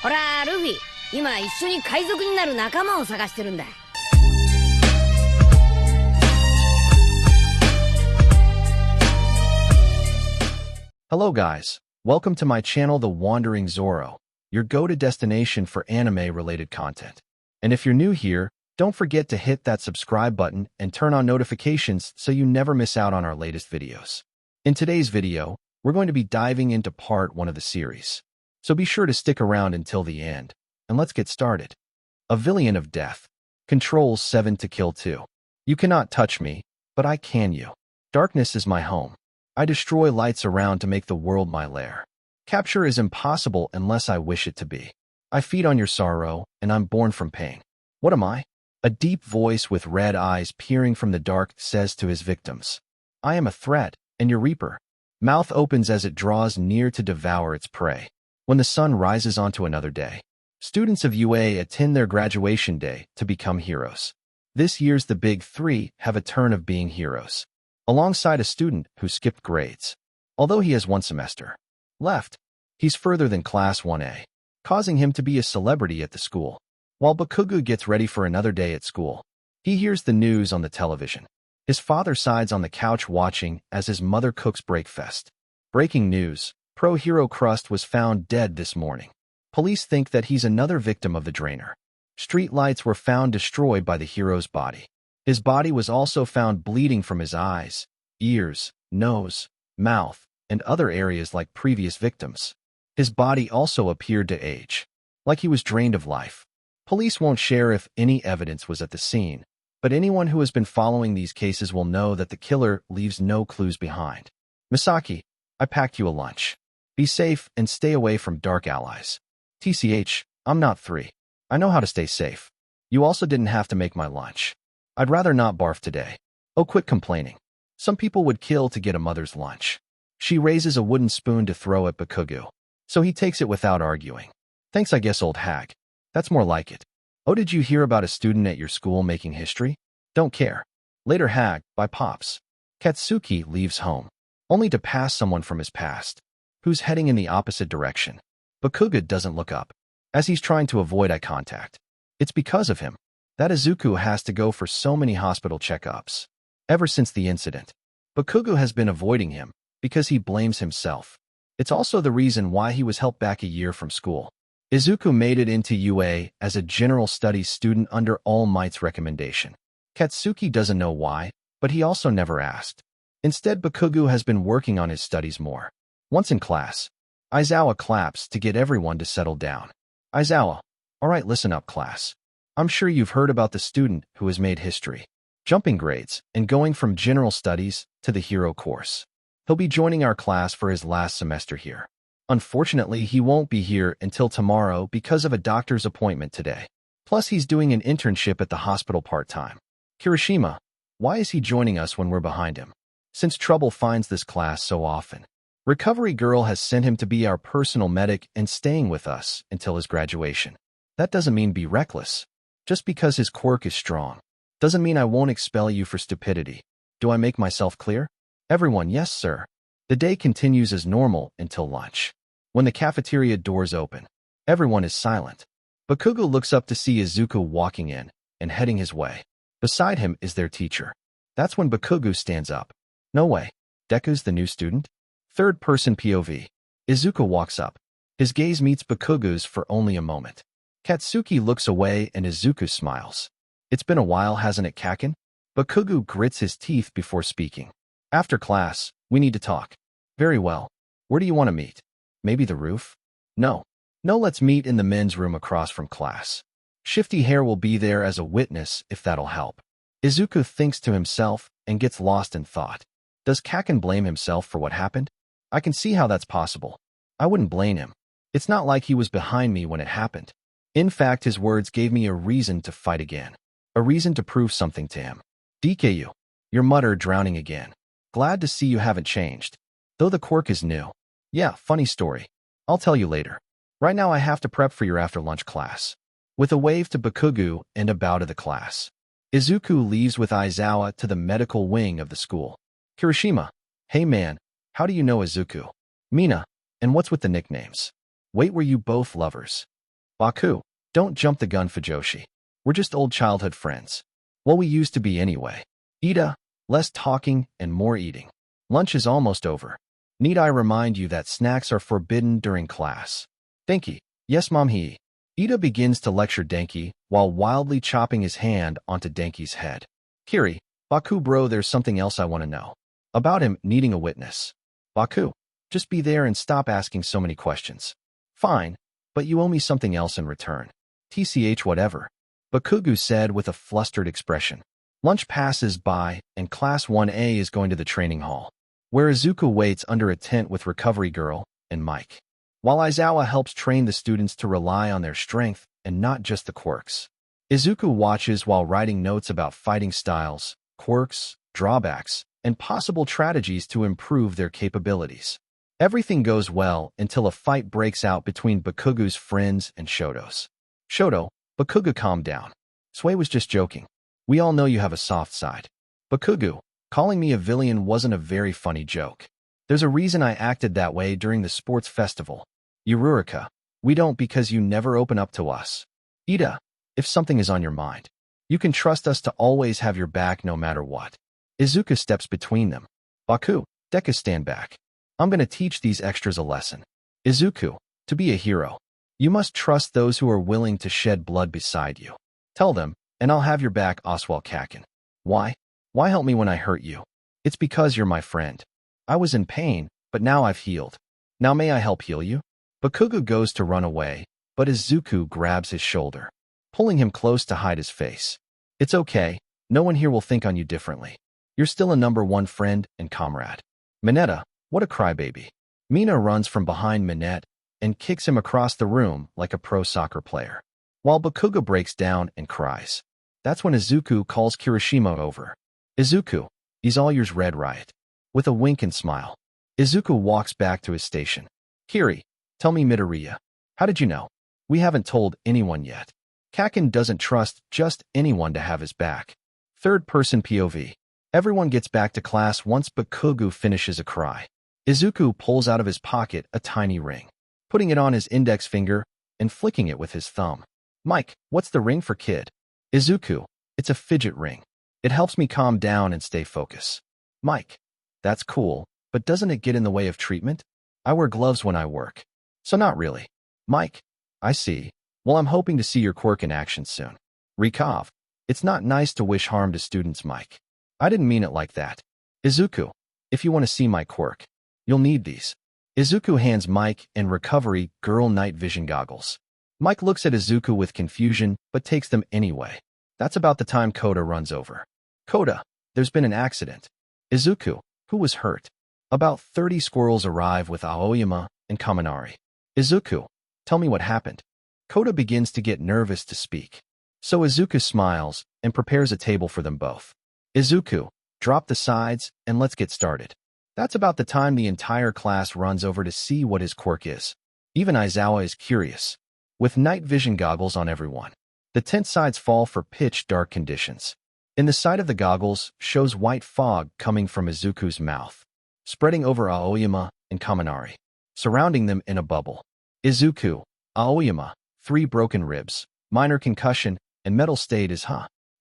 ほら、ルフィ、今一緒に海賊になる仲間を探してるんだ。Hello guys, welcome to my channel The Wandering Zoro, your go-to destination for anime-related content. And if you're new here, don't forget to hit that subscribe button and turn on notifications so you never miss out on our latest videos. In today's video, we're going to be diving into part 1 of the series. So be sure to stick around until the end, and let's get started. A villain of death. Controls 7 to kill 2. You cannot touch me, but I can you. Darkness is my home. I destroy lights around to make the world my lair. Capture is impossible unless I wish it to be. I feed on your sorrow, and I'm born from pain. What am I? A deep voice with red eyes peering from the dark says to his victims, I am a threat, and your reaper. Mouth opens as it draws near to devour its prey. When the sun rises onto another day, students of UA attend their graduation day to become heroes. This year's the big 3 have a turn of being heroes, alongside a student who skipped grades. Although he has 1 semester left, he's further than Class 1A, causing him to be a celebrity at the school. While Bakugo gets ready for another day at school, he hears the news on the television. His father sides on the couch watching as his mother cooks breakfast. Breaking news. Pro Hero Crust was found dead this morning. Police think that he's another victim of the drainer. Street lights were found destroyed by the hero's body. His body was also found bleeding from his eyes, ears, nose, mouth, and other areas like previous victims. His body also appeared to age, like he was drained of life. Police won't share if any evidence was at the scene, but anyone who has been following these cases will know that the killer leaves no clues behind. Misaki, I packed you a lunch. Be safe and stay away from dark allies. TCH, I'm not 3. I know how to stay safe. You also didn't have to make my lunch. I'd rather not barf today. Oh, quit complaining. Some people would kill to get a mother's lunch. She raises a wooden spoon to throw at Bakugo, so he takes it without arguing. Thanks, I guess, old hag. That's more like it. Oh, did you hear about a student at your school making history? Don't care. Later, hag, by Pops. Katsuki leaves home, only to pass someone from his past, who's heading in the opposite direction. Bakugo doesn't look up, as he's trying to avoid eye contact. It's because of him that Izuku has to go for so many hospital checkups. Ever since the incident, Bakugo has been avoiding him because he blames himself. It's also the reason why he was held back a year from school. Izuku made it into UA as a general studies student under All Might's recommendation. Katsuki doesn't know why, but he also never asked. Instead, Bakugo has been working on his studies more. Once in class, Aizawa claps to get everyone to settle down. Aizawa, all right, listen up, class. I'm sure you've heard about the student who has made history, jumping grades, and going from general studies to the hero course. He'll be joining our class for his last semester here. Unfortunately, he won't be here until tomorrow because of a doctor's appointment today. Plus, he's doing an internship at the hospital part-time. Kirishima, why is he joining us when we're behind him? Since Trouble finds this class so often. Recovery Girl has sent him to be our personal medic and staying with us until his graduation. That doesn't mean be reckless. Just because his quirk is strong doesn't mean I won't expel you for stupidity. Do I make myself clear? Everyone, yes, sir. The day continues as normal until lunch. When the cafeteria doors open, everyone is silent. Bakugo looks up to see Izuku walking in and heading his way. Beside him is their teacher. That's when Bakugo stands up. No way. Deku's the new student? Third-person POV. Izuku walks up. His gaze meets Bakugo's for only a moment. Katsuki looks away and Izuku smiles. It's been a while, hasn't it, Kaken? Bakugo grits his teeth before speaking. After class, we need to talk. Very well. Where do you want to meet? Maybe the roof? No. No, let's meet in the men's room across from class. Shifty Hair will be there as a witness if that'll help. Izuku thinks to himself and gets lost in thought. Does Kaken blame himself for what happened? I can see how that's possible. I wouldn't blame him. It's not like he was behind me when it happened. In fact, his words gave me a reason to fight again. A reason to prove something to him. DKU. Your mutter drowning again. Glad to see you haven't changed. Though the quirk is new. Yeah, funny story. I'll tell you later. Right now I have to prep for your after-lunch class. With a wave to Bakugo and a bow to the class, Izuku leaves with Aizawa to the medical wing of the school. Kirishima, hey man, how do you know Izuku? Mina, and what's with the nicknames? Wait, were you both lovers? Baku, don't jump the gun, Fujoshi. We're just old childhood friends. Well, we used to be anyway. Ida, less talking and more eating. Lunch is almost over. Need I remind you that snacks are forbidden during class? Denki, yes, Mom. Ida begins to lecture Denki while wildly chopping his hand onto Denki's head. Kiri, Baku bro, there's something else I want to know. About him needing a witness. Baku, just be there and stop asking so many questions. Fine, but you owe me something else in return. TCH whatever. Bakugo said with a flustered expression. Lunch passes by and Class 1A is going to the training hall, where Izuku waits under a tent with Recovery Girl and Mike, while Aizawa helps train the students to rely on their strength and not just the quirks. Izuku watches while writing notes about fighting styles, quirks, drawbacks, and possible strategies to improve their capabilities. Everything goes well until a fight breaks out between Bakugo's friends and Shoto's. Shoto, Bakugo, calm down. Sui was just joking. We all know you have a soft side. Bakugo, calling me a villain wasn't a very funny joke. There's a reason I acted that way during the sports festival. Yururika, we don't because you never open up to us. Ida, if something is on your mind, you can trust us to always have your back no matter what. Izuku steps between them. Baku, Deka, stand back. I'm going to teach these extras a lesson. Izuku, to be a hero, you must trust those who are willing to shed blood beside you. Tell them, and I'll have your back, Oswald Kakin. Why? Why help me when I hurt you? It's because you're my friend. I was in pain, but now I've healed. Now may I help heal you? Bakugo goes to run away, but Izuku grabs his shoulder, pulling him close to hide his face. It's okay, no one here will think on you differently. You're still a #1 friend and comrade. Mineta, what a crybaby. Mina runs from behind Minette and kicks him across the room like a pro soccer player, while Bakugo breaks down and cries. That's when Izuku calls Kirishima over. Izuku, he's all yours, Red Riot. With a wink and smile, Izuku walks back to his station. Kiri, tell me, Midoriya, how did you know? We haven't told anyone yet. Kakin doesn't trust just anyone to have his back. Third-person POV. Everyone gets back to class once Bakugo finishes a cry. Izuku pulls out of his pocket a tiny ring, putting it on his index finger and flicking it with his thumb. Mike, what's the ring for, kid? Izuku, it's a fidget ring. It helps me calm down and stay focused. Mike, that's cool, but doesn't it get in the way of treatment? I wear gloves when I work. So not really. Mike, I see. Well, I'm hoping to see your quirk in action soon. Rikov, it's not nice to wish harm to students, Mike. I didn't mean it like that. Izuku, if you want to see my quirk, you'll need these. Izuku hands Mike and Recovery Girl night vision goggles. Mike looks at Izuku with confusion, but takes them anyway. That's about the time Koda runs over. Koda, there's been an accident. Izuku, who was hurt? About 30 squirrels arrive with Aoyama and Kaminari. Izuku, tell me what happened. Koda begins to get nervous to speak. So Izuku smiles and prepares a table for them both. Izuku, drop the sides and let's get started. That's about the time the entire class runs over to see what his quirk is. Even Aizawa is curious. With night vision goggles on everyone, the tent sides fall for pitch dark conditions. In the side of the goggles shows white fog coming from Izuku's mouth, spreading over Aoyama and Kaminari, surrounding them in a bubble. Izuku, Aoyama, 3 broken ribs, minor concussion, and metal state is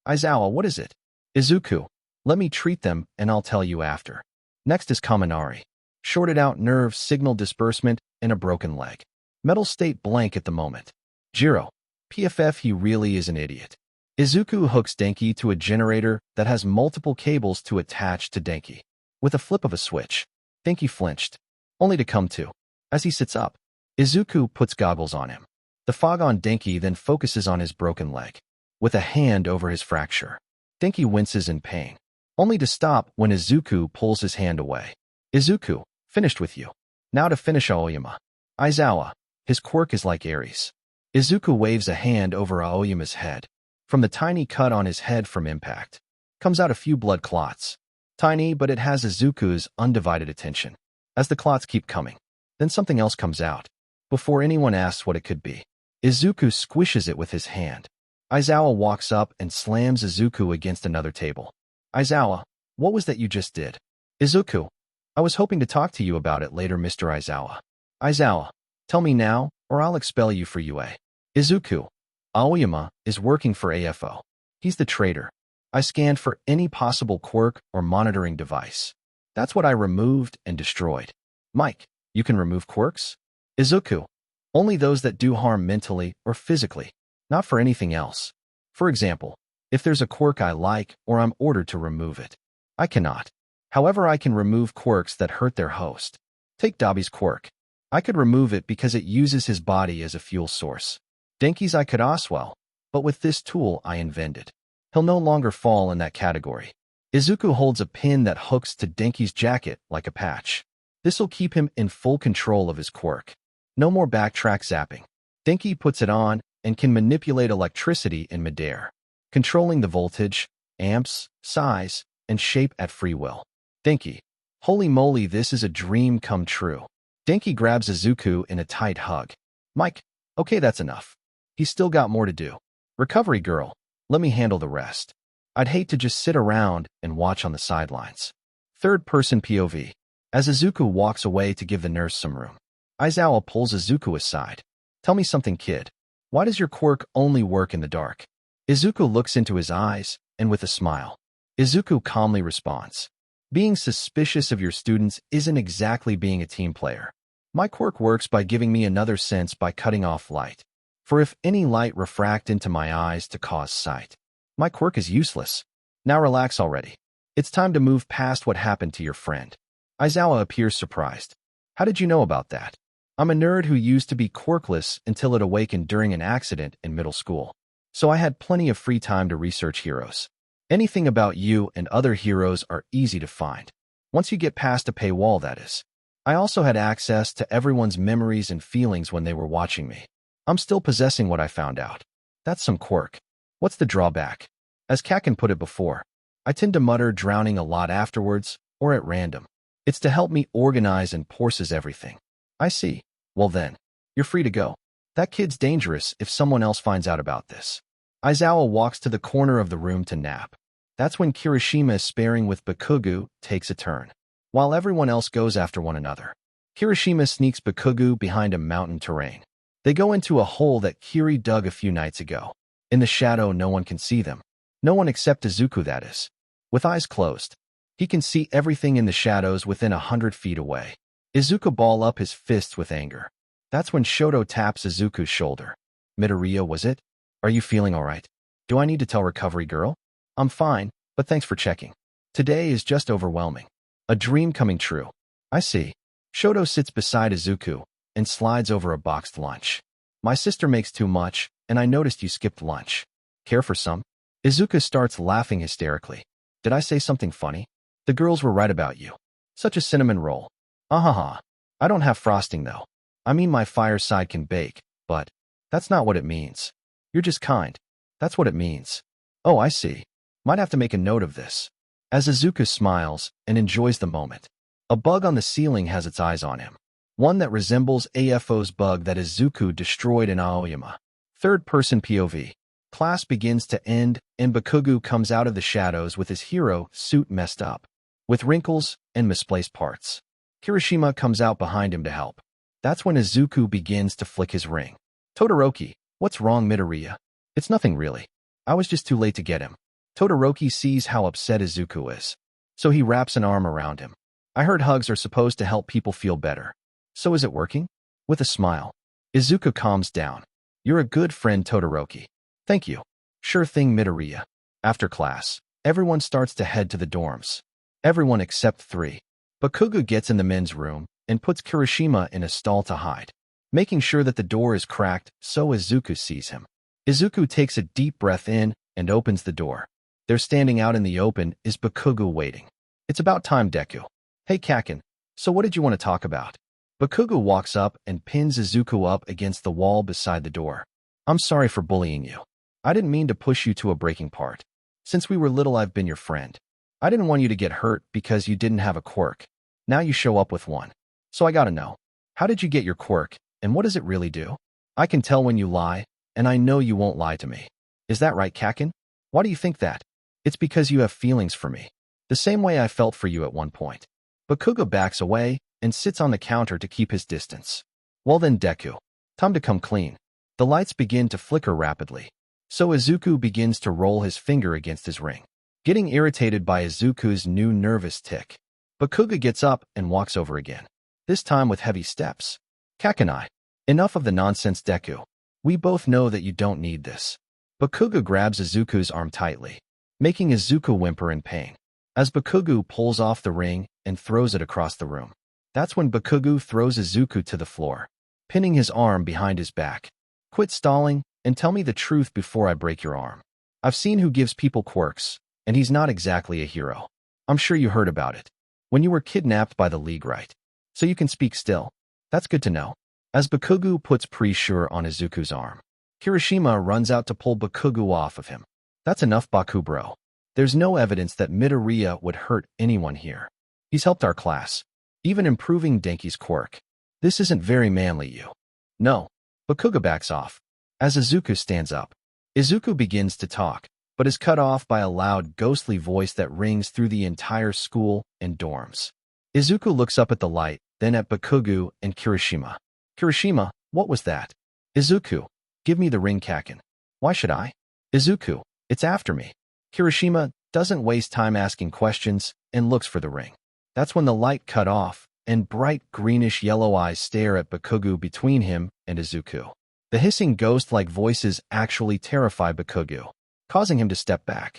Aizawa, what is it? Izuku, let me treat them and I'll tell you after. Next is Kaminari. Shorted out nerve signal disbursement and a broken leg. Metal state blank at the moment. Jiro, PFF, he really is an idiot. Izuku hooks Denki to a generator that has multiple cables to attach to Denki. With a flip of a switch, Denki flinched, only to come to. As he sits up, Izuku puts goggles on him. The fog on Denki then focuses on his broken leg, with a hand over his fracture. Denki winces in pain, only to stop when Izuku pulls his hand away. Izuku, finished with you. Now to finish Aoyama. Aizawa, his quirk is like Ares. Izuku waves a hand over Aoyama's head. From the tiny cut on his head from impact, comes out a few blood clots. Tiny, but it has Izuku's undivided attention. As the clots keep coming, then something else comes out. Before anyone asks what it could be, Izuku squishes it with his hand. Aizawa walks up and slams Izuku against another table. Aizawa, what was that you just did? Izuku, I was hoping to talk to you about it later, Mr. Aizawa. Aizawa, tell me now, or I'll expel you for UA. Izuku. Aoyama is working for AFO. He's the traitor. I scanned for any possible quirk or monitoring device. That's what I removed and destroyed. Mike, you can remove quirks? Izuku. Only those that do harm mentally or physically, not for anything else. For example, if there's a quirk I like or I'm ordered to remove it. I cannot. However, I can remove quirks that hurt their host. Take Dabi's quirk. I could remove it because it uses his body as a fuel source. Denki's I could as well, but with this tool I invented. He'll no longer fall in that category. Izuku holds a pin that hooks to Denki's jacket like a patch. This'll keep him in full control of his quirk. No more backtrack zapping. Denki puts it on and can manipulate electricity in midair, controlling the voltage, amps, size, and shape at free will. Denki. Holy moly, this is a dream come true. Denki grabs Izuku in a tight hug. Mike, okay, that's enough. He's still got more to do. Recovery girl, let me handle the rest. I'd hate to just sit around and watch on the sidelines. Third-person POV. As Izuku walks away to give the nurse some room, Aizawa pulls Izuku aside. Tell me something, kid. Why does your quirk only work in the dark? Izuku looks into his eyes, and with a smile, Izuku calmly responds. Being suspicious of your students isn't exactly being a team player. My quirk works by giving me another sense by cutting off light. For if any light refract into my eyes to cause sight, my quirk is useless. Now relax already. It's time to move past what happened to your friend. Aizawa appears surprised. How did you know about that? I'm a nerd who used to be quirkless until it awakened during an accident in middle school. So I had plenty of free time to research heroes. Anything about you and other heroes are easy to find. Once you get past a paywall, that is. I also had access to everyone's memories and feelings when they were watching me. I'm still possessing what I found out. That's some quirk. What's the drawback? As Kakin put it before, I tend to mutter drowning a lot afterwards or at random. It's to help me organize and process everything. I see. Well then, you're free to go. That kid's dangerous if someone else finds out about this. Aizawa walks to the corner of the room to nap. That's when Kirishima's sparring with Bakugo takes a turn. While everyone else goes after one another, Kirishima sneaks Bakugo behind a mountain terrain. They go into a hole that Kiri dug a few nights ago. In the shadow, no one can see them. No one except Izuku, that is. With eyes closed, he can see everything in the shadows within 100 feet away. Izuku ball up his fists with anger. That's when Shoto taps Izuku's shoulder. Midoriya, was it? Are you feeling all right? Do I need to tell recovery girl? I'm fine, but thanks for checking. Today is just overwhelming. A dream coming true. I see. Shoto sits beside Izuku and slides over a boxed lunch. My sister makes too much, and I noticed you skipped lunch. Care for some? Izuku starts laughing hysterically. Did I say something funny? The girls were right about you. Such a cinnamon roll. Ahaha. I don't have frosting though. I mean my fireside can bake, but that's not what it means. You're just kind. That's what it means. Oh, I see. Might have to make a note of this. As Izuku smiles and enjoys the moment, a bug on the ceiling has its eyes on him. One that resembles AFO's bug that Izuku destroyed in Aoyama. Third-person POV. Class begins to end, and Bakugo comes out of the shadows with his hero suit messed up, with wrinkles and misplaced parts. Kirishima comes out behind him to help. That's when Izuku begins to flick his ring. Todoroki, what's wrong, Midoriya? It's nothing really. I was just too late to get him. Todoroki sees how upset Izuku is, so he wraps an arm around him. I heard hugs are supposed to help people feel better. So is it working? With a smile, Izuku calms down. You're a good friend, Todoroki. Thank you. Sure thing, Midoriya. After class, everyone starts to head to the dorms. Everyone except 3. Bakugo gets in the men's room and puts Kirishima in a stall to hide, making sure that the door is cracked so Izuku sees him. Izuku takes a deep breath in and opens the door. There standing out in the open is Bakugo waiting. It's about time, Deku. Hey, Kakin, so what did you want to talk about? Bakugo walks up and pins Izuku up against the wall beside the door. I'm sorry for bullying you. I didn't mean to push you to a breaking part. Since we were little, I've been your friend. I didn't want you to get hurt because you didn't have a quirk. Now you show up with one. So I gotta know, how did you get your quirk, and what does it really do? I can tell when you lie, and I know you won't lie to me. Is that right, Kakin? Why do you think that? It's because you have feelings for me, the same way I felt for you at one point. Bakugo backs away and sits on the counter to keep his distance. Well then, Deku, time to come clean. The lights begin to flicker rapidly. So Izuku begins to roll his finger against his ring, getting irritated by Izuku's new nervous tick. Bakugo gets up and walks over again, this time with heavy steps. Kakanai, enough of the nonsense, Deku. We both know that you don't need this. Bakugo grabs Izuku's arm tightly, making Izuku whimper in pain, as Bakugo pulls off the ring and throws it across the room. That's when Bakugo throws Izuku to the floor, pinning his arm behind his back. Quit stalling and tell me the truth before I break your arm. I've seen who gives people quirks, and he's not exactly a hero. I'm sure you heard about it. When you were kidnapped by the League, right? So you can speak still. That's good to know. As Bakugo puts pressure on Izuku's arm, Kirishima runs out to pull Bakugo off of him. That's enough, Baku bro. There's no evidence that Midoriya would hurt anyone here. He's helped our class, even improving Denki's quirk. This isn't very manly, you. No. Bakugo backs off. As Izuku stands up, Izuku begins to talk, but is cut off by a loud, ghostly voice that rings through the entire school and dorms. Izuku looks up at the light, then at Bakugo and Kirishima. Kirishima, what was that? Izuku, give me the ring, Kaken. Why should I? Izuku, it's after me. Kirishima doesn't waste time asking questions and looks for the ring. That's when the light cut off, and bright greenish yellow eyes stare at Bakugo between him and Izuku. The hissing ghost-like voices actually terrify Bakugo, causing him to step back.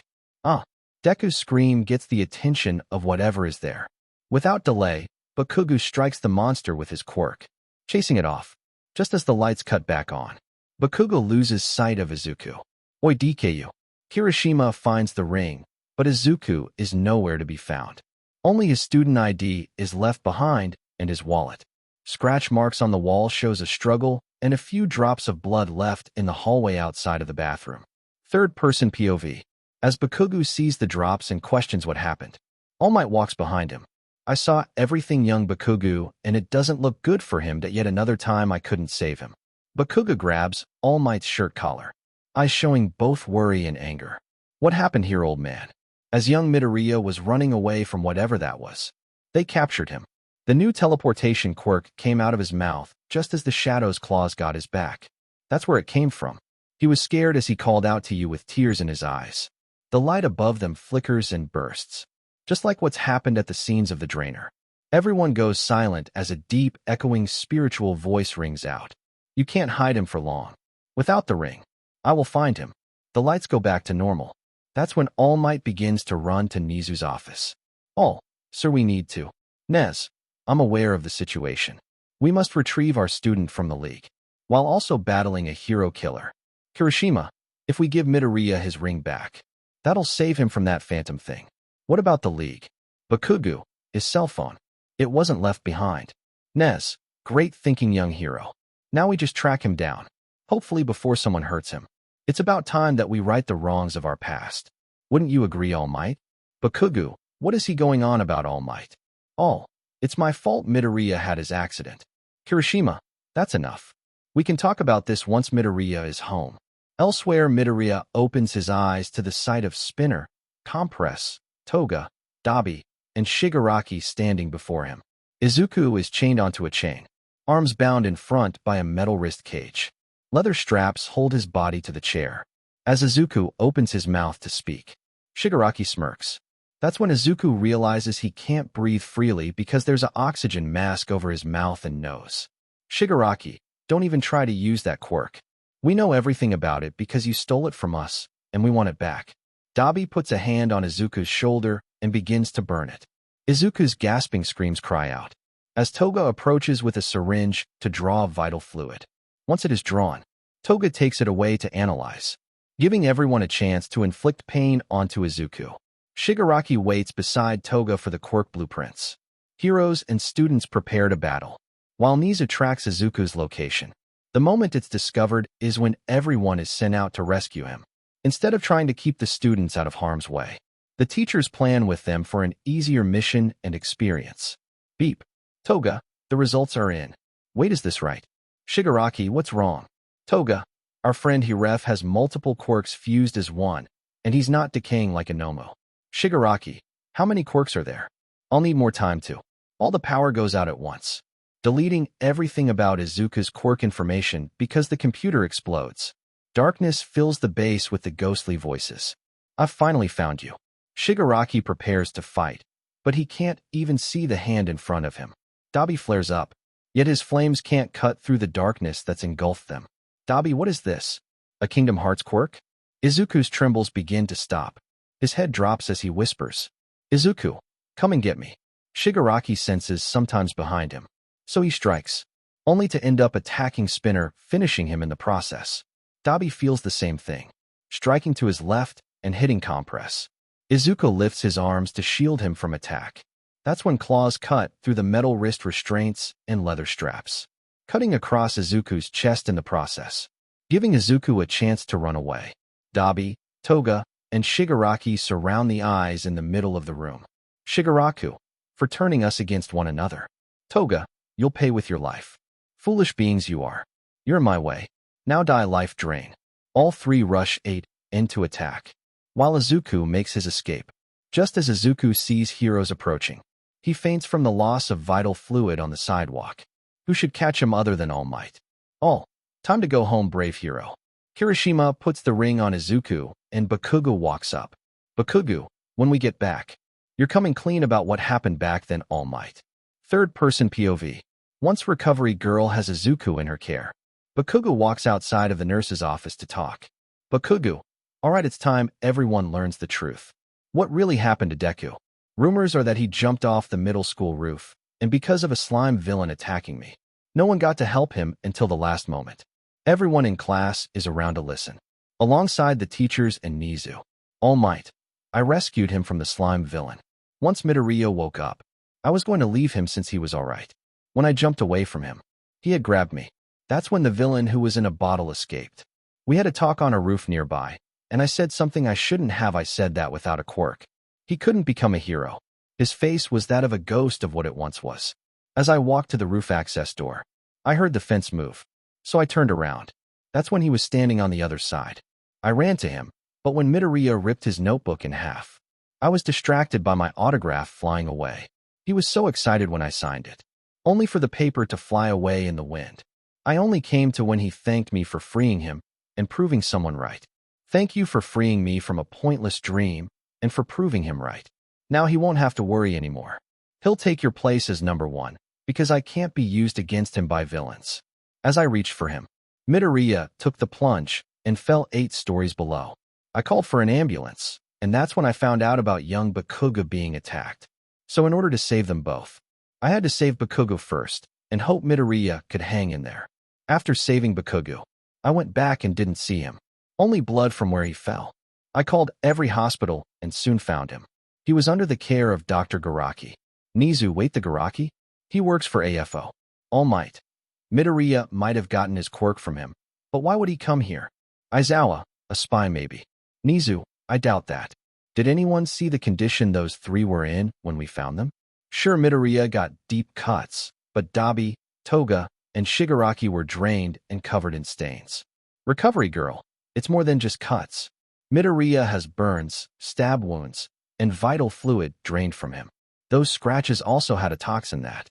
Deku's scream gets the attention of whatever is there. Without delay, Bakugo strikes the monster with his quirk, chasing it off. Just as the lights cut back on, Bakugo loses sight of Izuku. Oi DKU. Kirishima finds the ring, but Izuku is nowhere to be found. Only his student ID is left behind and his wallet. Scratch marks on the wall shows a struggle and a few drops of blood left in the hallway outside of the bathroom. Third-person POV. As Bakugo sees the drops and questions what happened, All Might walks behind him. I saw everything, young Bakugo, and it doesn't look good for him that yet another time I couldn't save him. Bakugo grabs All Might's shirt collar, eyes showing both worry and anger. What happened here, old man? As young Midoriya was running away from whatever that was, they captured him. The new teleportation quirk came out of his mouth just as the Shadow's claws got his back. That's where it came from. He was scared as he called out to you with tears in his eyes. The light above them flickers and bursts, just like what's happened at the scenes of the Drainer. Everyone goes silent as a deep, echoing spiritual voice rings out. You can't hide him for long. Without the ring, I will find him. The lights go back to normal. That's when All Might begins to run to Nizu's office. Sir, we need to. Nez, I'm aware of the situation. We must retrieve our student from the League, while also battling a hero killer. Kirishima, if we give Midoriya his ring back, that'll save him from that phantom thing. What about the League? Bakugo, his cell phone. It wasn't left behind. Nez, great thinking, young hero. Now we just track him down, hopefully before someone hurts him. It's about time that we right the wrongs of our past. Wouldn't you agree, All Might? Bakugo, what is he going on about, All Might? It's my fault Midoriya had his accident. Kirishima, that's enough. We can talk about this once Midoriya is home. Elsewhere, Midoriya opens his eyes to the sight of Spinner, Compress, Toga, Dabi, and Shigaraki standing before him. Izuku is chained onto a chain, arms bound in front by a metal wrist cage. Leather straps hold his body to the chair. As Izuku opens his mouth to speak, Shigaraki smirks. That's when Izuku realizes he can't breathe freely because there's an oxygen mask over his mouth and nose. Shigaraki, don't even try to use that quirk. We know everything about it because you stole it from us, and we want it back. Dabi puts a hand on Izuku's shoulder and begins to burn it. Izuku's gasping screams cry out, as Toga approaches with a syringe to draw vital fluid. Once it is drawn, Toga takes it away to analyze, giving everyone a chance to inflict pain onto Izuku. Shigaraki waits beside Toga for the quirk blueprints. Heroes and students prepare to battle, while Nizu tracks Izuku's location. The moment it's discovered is when everyone is sent out to rescue him, instead of trying to keep the students out of harm's way. The teachers plan with them for an easier mission and experience. Beep. Toga, the results are in. Wait, is this right? Shigaraki, what's wrong? Toga, our friend Hiref has multiple quirks fused as one, and he's not decaying like a Nomo. Shigaraki, how many quirks are there? I'll need more time too. All the power goes out at once. deleting everything about Izuku's quirk information because the computer explodes. Darkness fills the base with the ghostly voices. I've finally found you. Shigaraki prepares to fight, but he can't even see the hand in front of him. Dabi flares up, yet his flames can't cut through the darkness that's engulfed them. Dabi, what is this? A Kingdom Hearts quirk? Izuku's trembles begin to stop. His head drops as he whispers, Izuku, come and get me. Shigaraki senses sometimes behind him, so he strikes, only to end up attacking Spinner, finishing him in the process. Dabi feels the same thing, striking to his left and hitting Compress. Izuku lifts his arms to shield him from attack. That's when claws cut through the metal wrist restraints and leather straps, cutting across Izuku's chest in the process, giving Izuku a chance to run away. Dabi, Toga, and Shigaraki surround the eyes in the middle of the room. Shigaraku, for turning us against one another. Toga, you'll pay with your life. Foolish beings you are. You're in my way. Now die life drain. All three rush 8 into attack, while Izuku makes his escape. Just as Izuku sees heroes approaching, he faints from the loss of vital fluid on the sidewalk. Who should catch him other than All Might? All. Time to go home, brave hero. Kirishima puts the ring on Izuku, and Bakugo walks up. Bakugo, when we get back, you're coming clean about what happened back then, All Might. Third-person POV. Once Recovery Girl has Izuku in her care, Bakugo walks outside of the nurse's office to talk. Bakugo, alright, it's time everyone learns the truth. What really happened to Deku? Rumors are that he jumped off the middle school roof, and because of a slime villain attacking me, no one got to help him until the last moment. Everyone in class is around to listen, alongside the teachers and Nizu. All Might, I rescued him from the slime villain. Once Midoriya woke up, I was going to leave him since he was alright. When I jumped away from him, he had grabbed me. That's when the villain who was in a bottle escaped. We had a talk on a roof nearby, and I said something I shouldn't have. I said that without a quirk, he couldn't become a hero. His face was that of a ghost of what it once was. As I walked to the roof access door, I heard the fence move, so I turned around. That's when he was standing on the other side. I ran to him, but when Midoriya ripped his notebook in half, I was distracted by my autograph flying away. He was so excited when I signed it, only for the paper to fly away in the wind. I only came to when he thanked me for freeing him and proving someone right. Thank you for freeing me from a pointless dream and for proving him right. Now he won't have to worry anymore. He'll take your place as number one, because I can't be used against him by villains. As I reached for him, Midoriya took the plunge and fell 8 stories below. I called for an ambulance, and that's when I found out about young Bakugo being attacked. So in order to save them both, I had to save Bakugo first and hope Midoriya could hang in there. After saving Bakugo, I went back and didn't see him. Only blood from where he fell. I called every hospital and soon found him. He was under the care of Dr. Garaki. Nizu, wait, the Garaki? He works for AFO. All Might. Midoriya might have gotten his quirk from him, but why would he come here? Aizawa, a spy maybe. Nizu, I doubt that. Did anyone see the condition those 3 were in when we found them? Sure, Midoriya got deep cuts, but Dabi, Toga, and Shigaraki were drained and covered in stains. Recovery Girl, it's more than just cuts. Midoriya has burns, stab wounds, and vital fluid drained from him. Those scratches also had a toxin that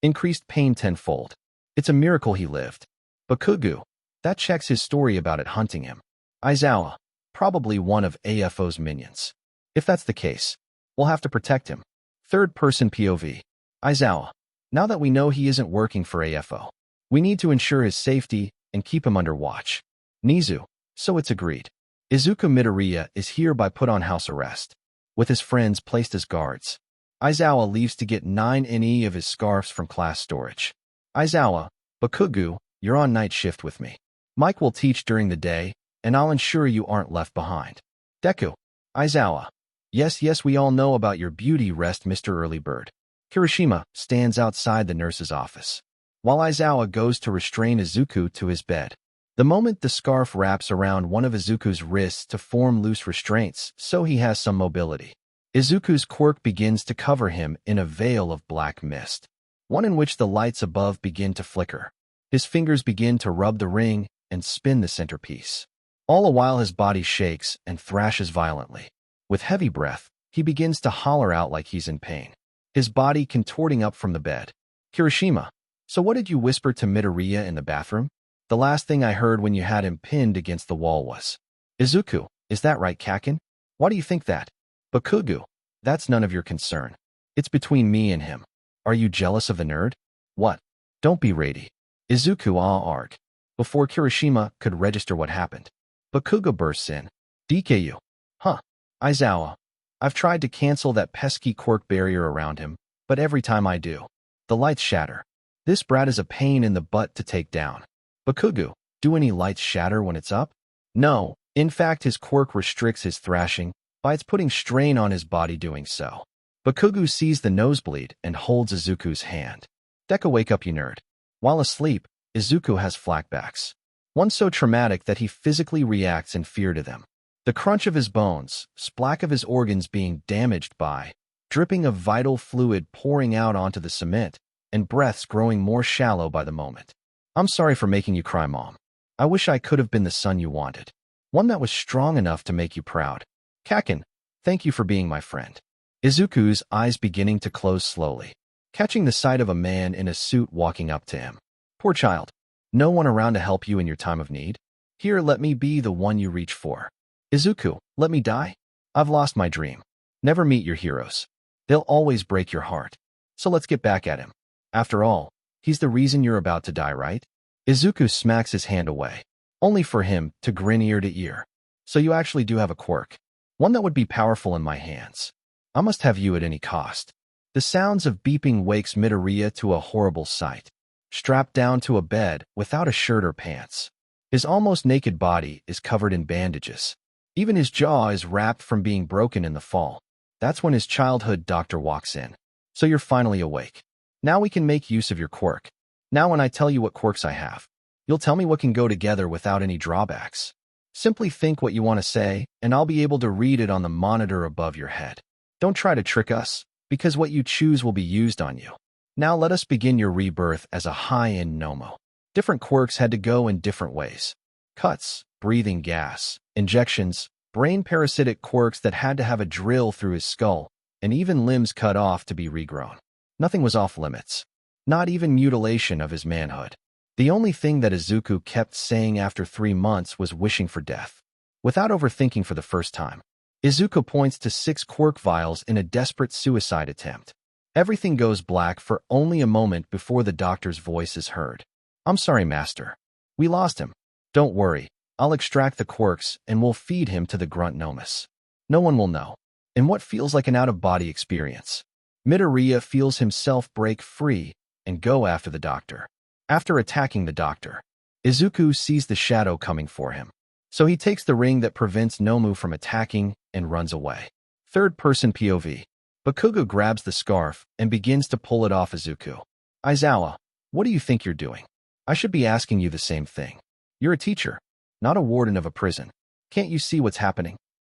increased pain tenfold. It's a miracle he lived. Bakugo, that checks his story about it hunting him. Aizawa, probably one of AFO's minions. If that's the case, we'll have to protect him. Third-person POV. Aizawa, now that we know he isn't working for AFO, we need to ensure his safety and keep him under watch. Nizu, so it's agreed. Izuku Midoriya is hereby put on house arrest, with his friends placed as guards. Aizawa leaves to get 9 NE of his scarves from class storage. Aizawa, Bakugo, you're on night shift with me. Mike will teach during the day, and I'll ensure you aren't left behind. Deku, Aizawa, yes, we all know about your beauty rest, Mr. Early Bird. Kirishima stands outside the nurse's office, while Aizawa goes to restrain Izuku to his bed. The moment the scarf wraps around one of Izuku's wrists to form loose restraints, so he has some mobility. Izuku's quirk begins to cover him in a veil of black mist, one in which the lights above begin to flicker. His fingers begin to rub the ring and spin the centerpiece. All the while his body shakes and thrashes violently. With heavy breath, he begins to holler out like he's in pain, his body contorting up from the bed. Kirishima, So what did you whisper to Midoriya in the bathroom? The last thing I heard when you had him pinned against the wall was, Izuku, is that right, Kakin? Why do you think that? Bakugo, that's none of your concern. It's between me and him. Are you jealous of the nerd? What? Don't be rady. Izuku arg. Before Kirishima could register what happened, Bakugo bursts in. DKU. Huh. Aizawa. I've tried to cancel that pesky quirk barrier around him, but every time I do, the lights shatter. This brat is a pain in the butt to take down. Bakugo, do any lights shatter when it's up? No, in fact his quirk restricts his thrashing by its putting strain on his body doing so. Bakugo sees the nosebleed and holds Izuku's hand. Deka, wake up, you nerd. While asleep, Izuku has flashbacks. One so traumatic that he physically reacts in fear to them. The crunch of his bones, splack of his organs being damaged by, dripping of vital fluid pouring out onto the cement, and breaths growing more shallow by the moment. I'm sorry for making you cry, Mom. I wish I could have been the son you wanted. One that was strong enough to make you proud. Kakin, thank you for being my friend. Izuku's eyes beginning to close slowly, catching the sight of a man in a suit walking up to him. Poor child. No one around to help you in your time of need? Here, let me be the one you reach for. Izuku, let me die? I've lost my dream. Never meet your heroes. They'll always break your heart. So let's get back at him. After all, he's the reason you're about to die, right? Izuku smacks his hand away, only for him to grin ear to ear. So you actually do have a quirk. One that would be powerful in my hands. I must have you at any cost. The sounds of beeping wakes Midoriya to a horrible sight. Strapped down to a bed without a shirt or pants. His almost naked body is covered in bandages. Even his jaw is wrapped from being broken in the fall. That's when his childhood doctor walks in. So you're finally awake. Now we can make use of your quirk. Now when I tell you what quirks I have, you'll tell me what can go together without any drawbacks. Simply think what you want to say, and I'll be able to read it on the monitor above your head. Don't try to trick us, because what you choose will be used on you. Now let us begin your rebirth as a high-end Nomo. Different quirks had to go in different ways. Cuts, breathing gas, injections, brain parasitic quirks that had to have a drill through his skull, and even limbs cut off to be regrown. Nothing was off limits. Not even mutilation of his manhood. The only thing that Izuku kept saying after 3 months was wishing for death. Without overthinking for the first time, Izuku points to 6 quirk vials in a desperate suicide attempt. Everything goes black for only a moment before the doctor's voice is heard. I'm sorry, Master. We lost him. Don't worry. I'll extract the quirks and we'll feed him to the grunt Nomus. No one will know. In what feels like an out-of-body experience, Midoriya feels himself break free and go after the doctor. After attacking the doctor, Izuku sees the shadow coming for him. So he takes the ring that prevents Nomu from attacking and runs away. Third-person POV. Bakugo grabs the scarf and begins to pull it off Izuku. Aizawa, what do you think you're doing? I should be asking you the same thing. You're a teacher, not a warden of a prison. Can't you see what's happening?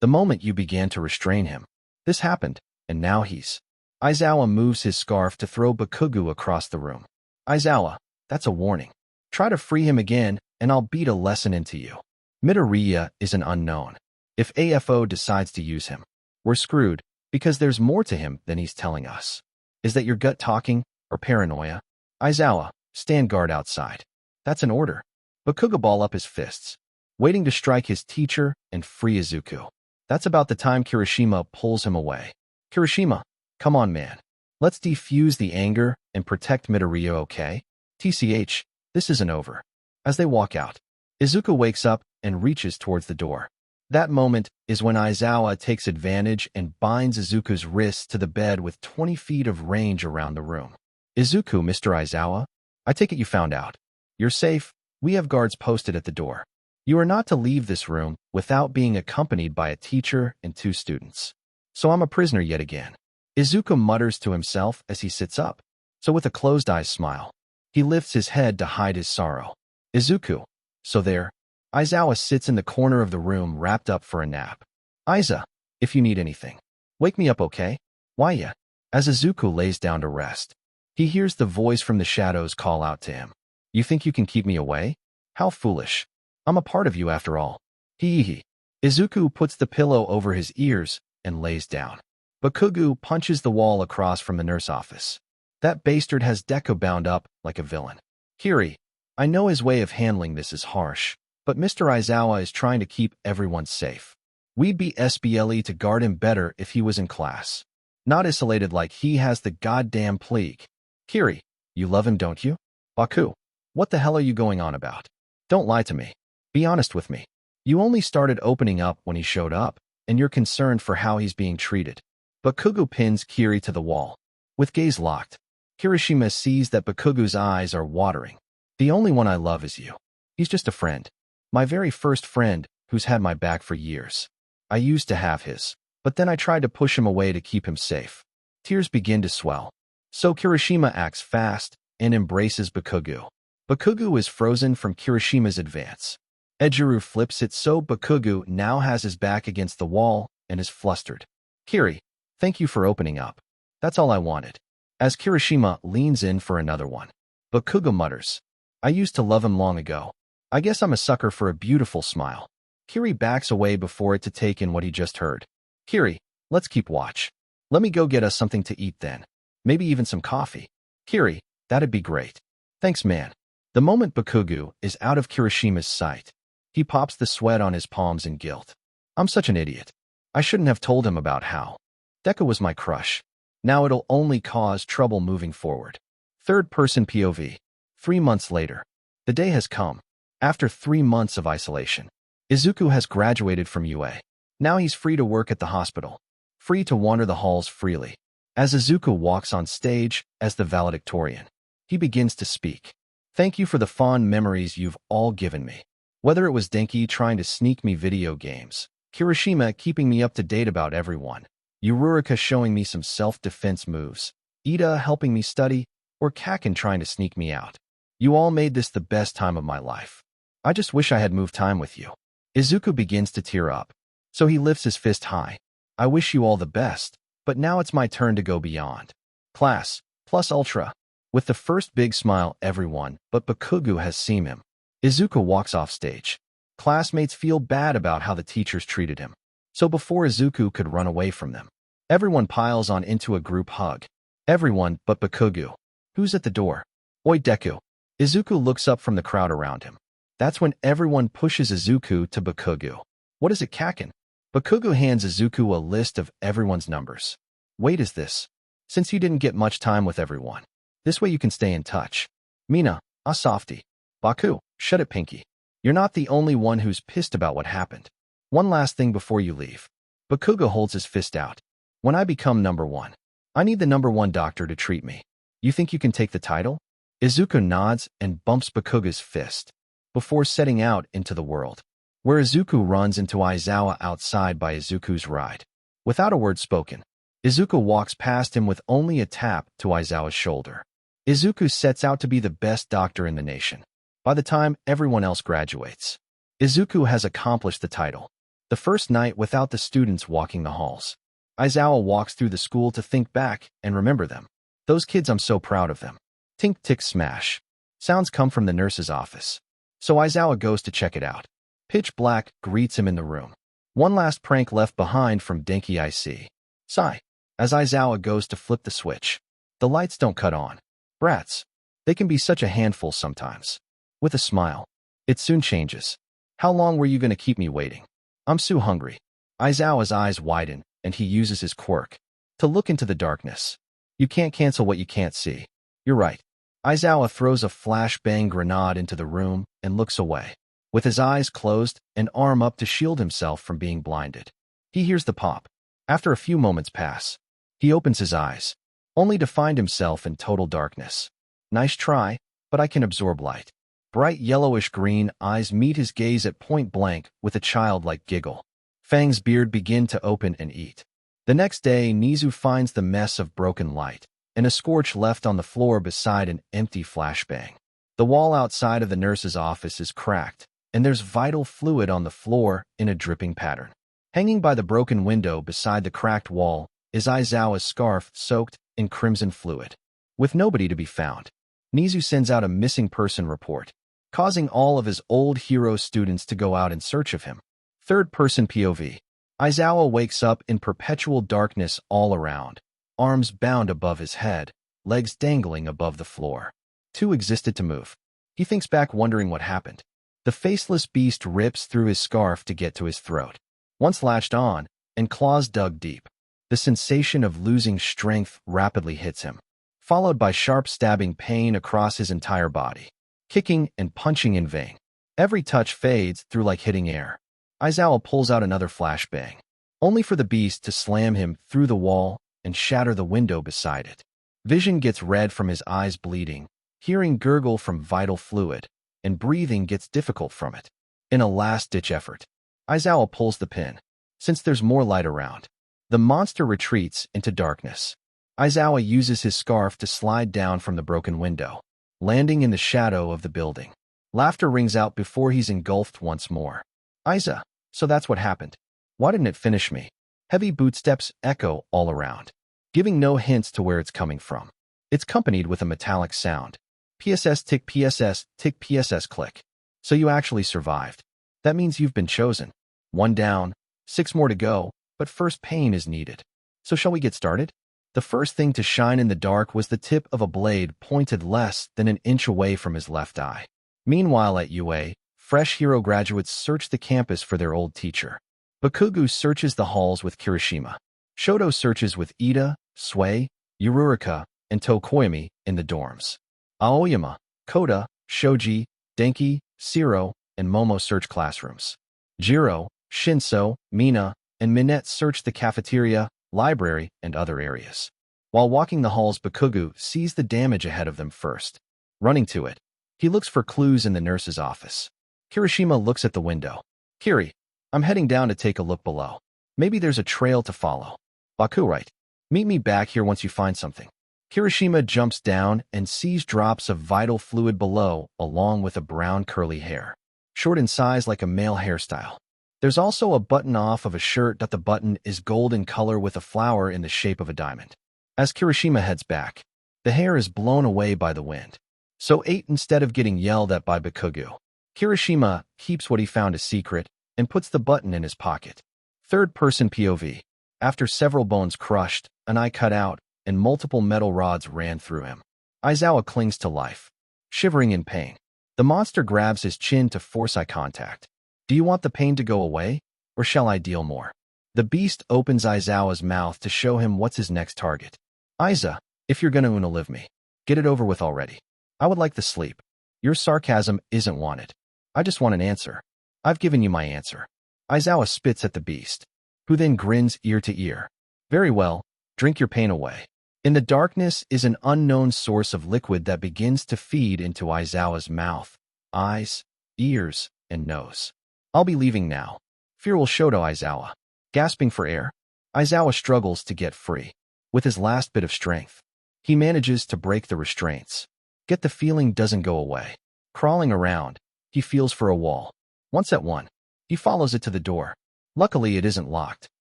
The moment you began to restrain him, this happened, and now he's... Aizawa moves his scarf to throw Bakugo across the room. Aizawa, that's a warning. Try to free him again, and I'll beat a lesson into you. Midoriya is an unknown. If AFO decides to use him, we're screwed, because there's more to him than he's telling us. Is that your gut talking, or paranoia? Aizawa, stand guard outside. That's an order. Bakugo ball up his fists, waiting to strike his teacher and free Izuku. That's about the time Kirishima pulls him away. Kirishima, come on, man. Let's defuse the anger and protect Midoriya, okay? TCH, this isn't over. As they walk out, Izuku wakes up and reaches towards the door. That moment is when Aizawa takes advantage and binds Izuku's wrists to the bed with 20 feet of range around the room. Izuku, Mr. Aizawa, I take it you found out. You're safe. We have guards posted at the door. You are not to leave this room without being accompanied by a teacher and 2 students. So I'm a prisoner yet again. Izuku mutters to himself as he sits up. So with a closed-eyes smile, he lifts his head to hide his sorrow. Izuku. So there. Aizawa sits in the corner of the room wrapped up for a nap. Aiza, if you need anything, wake me up, okay? Why ya? As Izuku lays down to rest, he hears the voice from the shadows call out to him. You think you can keep me away? How foolish. I'm a part of you after all. Hee hee. Izuku puts the pillow over his ears and lays down. Bakugo punches the wall across from the nurse office. That bastard has Deku bound up like a villain. Kiri, I know his way of handling this is harsh, but Mr. Aizawa is trying to keep everyone safe. We'd be SBLE to guard him better if he was in class. Not isolated like he has the goddamn plague. Kiri, you love him, don't you? Baku, what the hell are you going on about? Don't lie to me. Be honest with me. You only started opening up when he showed up, and you're concerned for how he's being treated. Bakugo pins Kiri to the wall. With gaze locked, Kirishima sees that Bakugo's eyes are watering. The only one I love is you. He's just a friend. My very first friend who's had my back for years. I used to have his, but then I tried to push him away to keep him safe. Tears begin to swell. So Kirishima acts fast and embraces Bakugo. Bakugo is frozen from Kirishima's advance. Ejiro flips it so Bakugo now has his back against the wall and is flustered. Kiri, thank you for opening up. That's all I wanted. As Kirishima leans in for another one, Bakugo mutters, I used to love him long ago. I guess I'm a sucker for a beautiful smile. Kiri backs away before it to take in what he just heard. Kiri, let's keep watch. Let me go get us something to eat then. Maybe even some coffee. Kiri, that'd be great. Thanks, man. The moment Bakugo is out of Kirishima's sight, he pops the sweat on his palms in guilt. I'm such an idiot. I shouldn't have told him about how. Deku was my crush. Now it'll only cause trouble moving forward. Third-person POV. 3 months later. The day has come. After 3 months of isolation, Izuku has graduated from UA. Now he's free to work at the hospital. Free to wander the halls freely. As Izuku walks on stage as the valedictorian, he begins to speak. Thank you for the fond memories you've all given me. Whether it was Denki trying to sneak me video games, Kirishima keeping me up to date about everyone, Uraraka showing me some self-defense moves, Ida helping me study, or Kaken trying to sneak me out. You all made this the best time of my life. I just wish I had moved time with you. Izuku begins to tear up. So he lifts his fist high. I wish you all the best, but now it's my turn to go beyond. Class, plus ultra. With the first big smile everyone but Bakugo has seen him. Izuku walks off stage. Classmates feel bad about how the teachers treated him. So before Izuku could run away from them, everyone piles on into a group hug. Everyone but Bakugo. Who's at the door? Oi, Deku. Izuku looks up from the crowd around him. That's when everyone pushes Izuku to Bakugo. What is it, Kaken? Bakugo hands Izuku a list of everyone's numbers. Wait, is this? Since you didn't get much time with everyone, this way you can stay in touch. Mina, a softie. Baku, shut it, Pinky. You're not the only one who's pissed about what happened. One last thing before you leave. Bakugo holds his fist out. When I become number 1, I need the number 1 doctor to treat me. You think you can take the title? Izuku nods and bumps Bakugo's fist before setting out into the world, where Izuku runs into Aizawa outside by Izuku's ride. Without a word spoken, Izuku walks past him with only a tap to Aizawa's shoulder. Izuku sets out to be the best doctor in the nation. By the time everyone else graduates, Izuku has accomplished the title. The first night without the students walking the halls, Aizawa walks through the school to think back and remember them. Those kids, I'm so proud of them. Tink tick smash. Sounds come from the nurse's office. So Aizawa goes to check it out. Pitch black greets him in the room. One last prank left behind from Denki IC. Sigh. As Aizawa goes to flip the switch, the lights don't cut on. Brats. They can be such a handful sometimes. With a smile. It soon changes. How long were you going to keep me waiting? I'm so hungry. Aizawa's eyes widen, and he uses his quirk to look into the darkness. You can't cancel what you can't see. You're right. Aizawa throws a flashbang grenade into the room and looks away. With his eyes closed, an arm up to shield himself from being blinded. He hears the pop. After a few moments pass, he opens his eyes, only to find himself in total darkness. Nice try, but I can absorb light. Bright yellowish-green eyes meet his gaze at point blank with a childlike giggle. Fang's beard begin to open and eat. The next day, Nizu finds the mess of broken light and a scorch left on the floor beside an empty flashbang. The wall outside of the nurse's office is cracked, and there's vital fluid on the floor in a dripping pattern. Hanging by the broken window beside the cracked wall is Aizawa's scarf soaked in crimson fluid. With nobody to be found, Nizu sends out a missing person report, causing all of his old hero students to go out in search of him. Third-person POV. Aizawa wakes up in perpetual darkness all around, arms bound above his head, legs dangling above the floor. Two existed to move. He thinks back, wondering what happened. The faceless beast rips through his scarf to get to his throat. Once latched on, and claws dug deep. The sensation of losing strength rapidly hits him, followed by sharp stabbing pain across his entire body. Kicking and punching in vain. Every touch fades through like hitting air. Izuku pulls out another flashbang, only for the beast to slam him through the wall and shatter the window beside it. Vision gets red from his eyes bleeding, hearing gurgle from vital fluid, and breathing gets difficult from it. In a last-ditch effort, Izuku pulls the pin. Since there's more light around, the monster retreats into darkness. Izuku uses his scarf to slide down from the broken window, landing in the shadow of the building. Laughter rings out before he's engulfed once more. Izuku, so that's what happened. Why didn't it finish me? Heavy bootsteps echo all around, giving no hints to where it's coming from. It's accompanied with a metallic sound. PSS tick PSS click. So you actually survived. That means you've been chosen. 1 down, 6 more to go, but first pain is needed. So shall we get started? The first thing to shine in the dark was the tip of a blade pointed less than an inch away from his left eye. Meanwhile at UA, fresh hero graduates search the campus for their old teacher. Bakugo searches the halls with Kirishima. Shoto searches with Ida, Sui, Yururika, and Tokoyami in the dorms. Aoyama, Kota, Shoji, Denki, Shiro, and Momo search classrooms. Jiro, Shinso, Mina, and Minette search the cafeteria, library, and other areas. While walking the halls, Bakugo sees the damage ahead of them first. Running to it, he looks for clues in the nurse's office. Kirishima looks at the window. Kiri, I'm heading down to take a look below. Maybe there's a trail to follow. Bakugo, right. Meet me back here once you find something. Kirishima jumps down and sees drops of vital fluid below, along with a brown curly hair. Short in size like a male hairstyle. There's also a button off of a shirt that the button is gold in color with a flower in the shape of a diamond. As Kirishima heads back, the hair is blown away by the wind. So 8 instead of getting yelled at by Bakugo. Kirishima keeps what he found a secret and puts the button in his pocket. Third-person POV. After several bones crushed, an eye cut out, and multiple metal rods ran through him, Izuku clings to life, shivering in pain. The monster grabs his chin to force eye contact. Do you want the pain to go away, or shall I deal more? The beast opens Izuku's mouth to show him what's his next target. Izuku, if you're gonna unalive me, get it over with already. I would like to sleep. Your sarcasm isn't wanted. I just want an answer. I've given you my answer. Izuku spits at the beast, who then grins ear to ear. Very well, drink your pain away. In the darkness is an unknown source of liquid that begins to feed into Izuku's mouth, eyes, ears, and nose. I'll be leaving now. Fear will show to Izuku. Gasping for air, Izuku struggles to get free. With his last bit of strength, he manages to break the restraints. Yet the feeling doesn't go away. Crawling around, he feels for a wall. Once at one, he follows it to the door. Luckily, it isn't locked.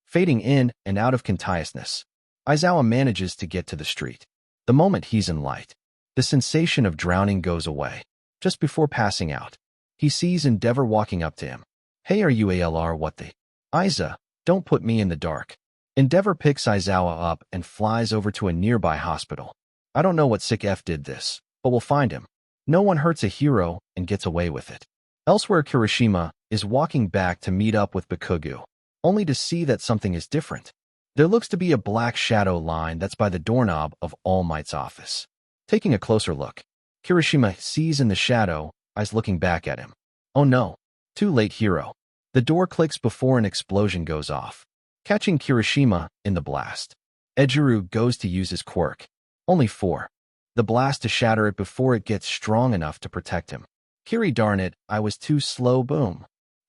Fading in and out of contagiousness, Izuku manages to get to the street. The moment he's in light, the sensation of drowning goes away. Just before passing out, he sees Endeavor walking up to him. Hey, are you ALR what the? Izuku, don't put me in the dark. Endeavor picks Izuku up and flies over to a nearby hospital. I don't know what sick F did this, but we'll find him. No one hurts a hero and gets away with it. Elsewhere, Kirishima is walking back to meet up with Bakugo, only to see that something is different. There looks to be a black shadow line that's by the doorknob of All Might's office. Taking a closer look, Kirishima sees in the shadow, eyes looking back at him. Oh no, too late, hero. The door clicks before an explosion goes off, catching Kirishima in the blast. Ejiro goes to use his quirk. Only 4. The blast to shatter it before it gets strong enough to protect him. Kiri, darn it, I was too slow. Boom.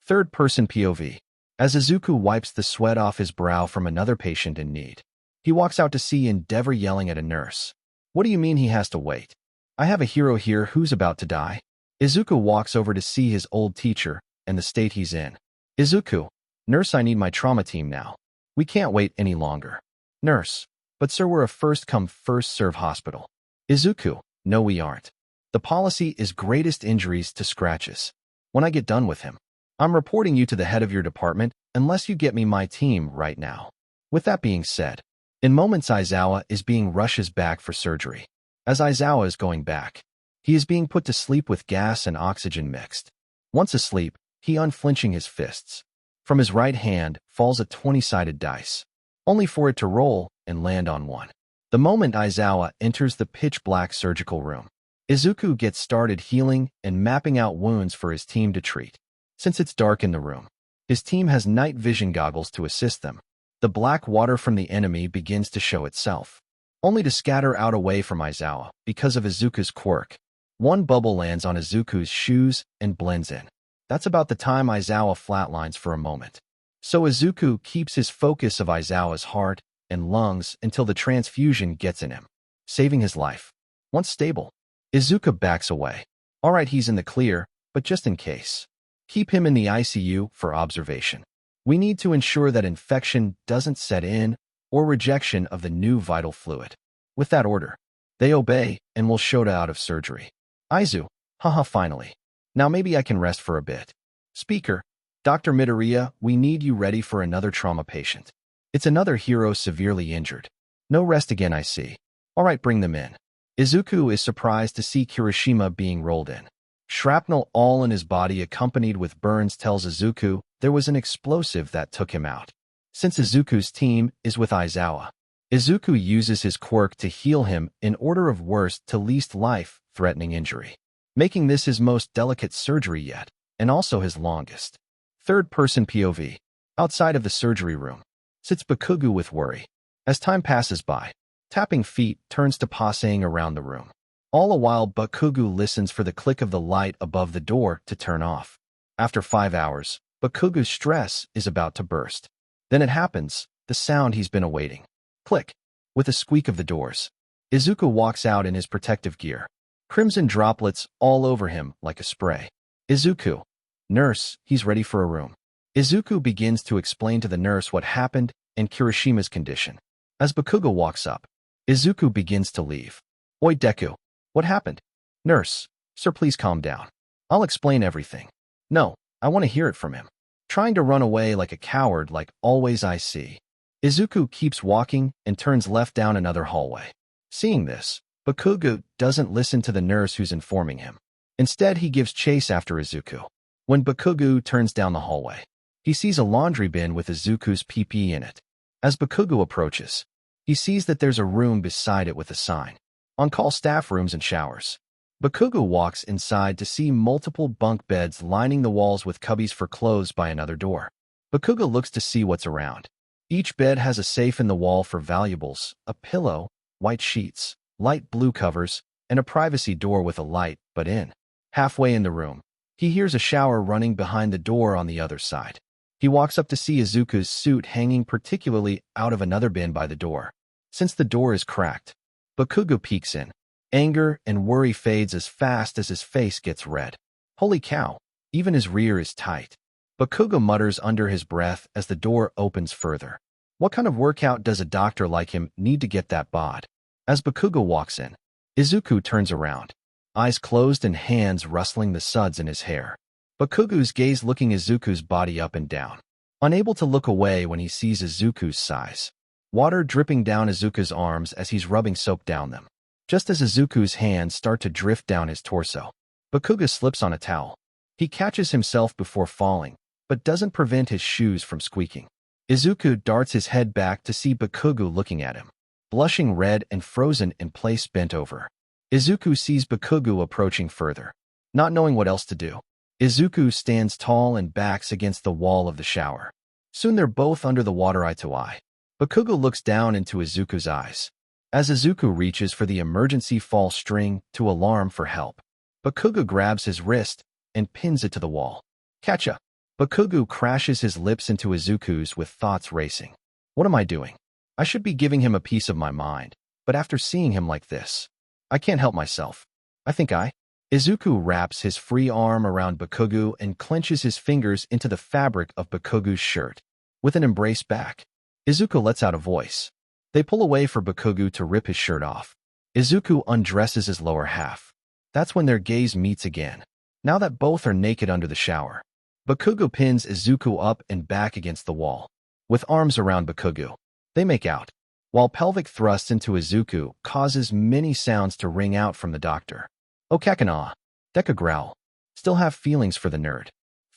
Third-person POV. As Izuku wipes the sweat off his brow from another patient in need, he walks out to see Endeavor yelling at a nurse. What do you mean he has to wait? I have a hero here who's about to die. Izuku walks over to see his old teacher and the state he's in. Izuku, nurse, I need my trauma team now. We can't wait any longer. Nurse, but sir, we're a first-come, first-serve hospital. Izuku, no we aren't. The policy is greatest injuries to scratches. When I get done with him, I'm reporting you to the head of your department unless you get me my team right now. With that being said, In moments, Aizawa is being rushes back for surgery. As Aizawa is going back, he is being put to sleep with gas and oxygen mixed. Once asleep, he unflinching his fists. From his right hand falls a 20-sided dice, only for it to roll and land on one. The moment Aizawa enters the pitch-black surgical room, Izuku gets started healing and mapping out wounds for his team to treat. Since it's dark in the room, his team has night vision goggles to assist them. The black water from the enemy begins to show itself, only to scatter out away from Aizawa because of Izuku's quirk. One bubble lands on Izuku's shoes and blends in. That's about the time Aizawa flatlines for a moment. So Izuku keeps his focus of Aizawa's heart and lungs until the transfusion gets in him, saving his life. Once stable, Izuku backs away. Alright, he's in the clear, but just in case, keep him in the ICU for observation. We need to ensure that infection doesn't set in or rejection of the new vital fluid. With that order, they obey and will show out of surgery. Aizu, haha, finally. Now maybe I can rest for a bit. Speaker, Dr. Midoriya, we need you ready for another trauma patient. It's another hero severely injured. No rest again, I see. Alright, bring them in. Izuku is surprised to see Kirishima being rolled in. Shrapnel all in his body accompanied with burns tells Izuku there was an explosive that took him out. Since Izuku's team is with Aizawa, Izuku uses his quirk to heal him in order of worst to least life-threatening injury, making this his most delicate surgery yet, and also his longest. Third-person POV. Outside of the surgery room sits Bakugo with worry. As time passes by, tapping feet turns to passing around the room. All the while, Bakugo listens for the click of the light above the door to turn off. After 5 hours, Bakugo's stress is about to burst. Then it happens, the sound he's been awaiting. Click. With a squeak of the doors, Izuku walks out in his protective gear. Crimson droplets all over him like a spray. Izuku. Nurse, he's ready for a room. Izuku begins to explain to the nurse what happened and Kirishima's condition. As Bakugo walks up, Izuku begins to leave. Oi, Deku. What happened? Nurse. Sir, please calm down. I'll explain everything. No, I want to hear it from him. Trying to run away like a coward like always I see. Izuku keeps walking and turns left down another hallway. Seeing this, Bakugo doesn't listen to the nurse who's informing him. Instead, he gives chase after Izuku. When Bakugo turns down the hallway, he sees a laundry bin with Izuku's PP in it. As Bakugo approaches, he sees that there's a room beside it with a sign. On-call staff rooms and showers. Bakugo walks inside to see multiple bunk beds lining the walls with cubbies for clothes by another door. Bakugo looks to see what's around. Each bed has a safe in the wall for valuables, a pillow, white sheets, light blue covers, and a privacy door with a light, but in. Halfway in the room, he hears a shower running behind the door on the other side. He walks up to see Izuku's suit hanging particularly out of another bin by the door. Since the door is cracked, Bakugo peeks in. Anger and worry fades as fast as his face gets red. Holy cow, even his rear is tight. Bakugo mutters under his breath as the door opens further. What kind of workout does a doctor like him need to get that bod? As Bakugo walks in, Izuku turns around, eyes closed and hands rustling the suds in his hair. Bakugo's gaze looking Izuku's body up and down, unable to look away when he sees Izuku's size. Water dripping down Izuku's arms as he's rubbing soap down them. Just as Izuku's hands start to drift down his torso, Bakugo slips on a towel. He catches himself before falling, but doesn't prevent his shoes from squeaking. Izuku darts his head back to see Bakugo looking at him, blushing red and frozen in place bent over. Izuku sees Bakugo approaching further. Not knowing what else to do, Izuku stands tall and backs against the wall of the shower. Soon they're both under the water eye to eye. Bakugo looks down into Izuku's eyes. As Izuku reaches for the emergency fall string to alarm for help, Bakugo grabs his wrist and pins it to the wall. Catcha! Bakugo crashes his lips into Izuku's with thoughts racing. What am I doing? I should be giving him a piece of my mind, but after seeing him like this, I can't help myself. Izuku wraps his free arm around Bakugo and clenches his fingers into the fabric of Bakugo's shirt. With an embrace back, Izuku lets out a voice. They pull away for Bakugo to rip his shirt off. Izuku undresses his lower half. That's when their gaze meets again. Now that both are naked under the shower, Bakugo pins Izuku up and back against the wall. With arms around Bakugo, they make out. while pelvic thrusts into Izuku causes many sounds to ring out from the doctor. Okakana. Deka growl. Still have feelings for the nerd.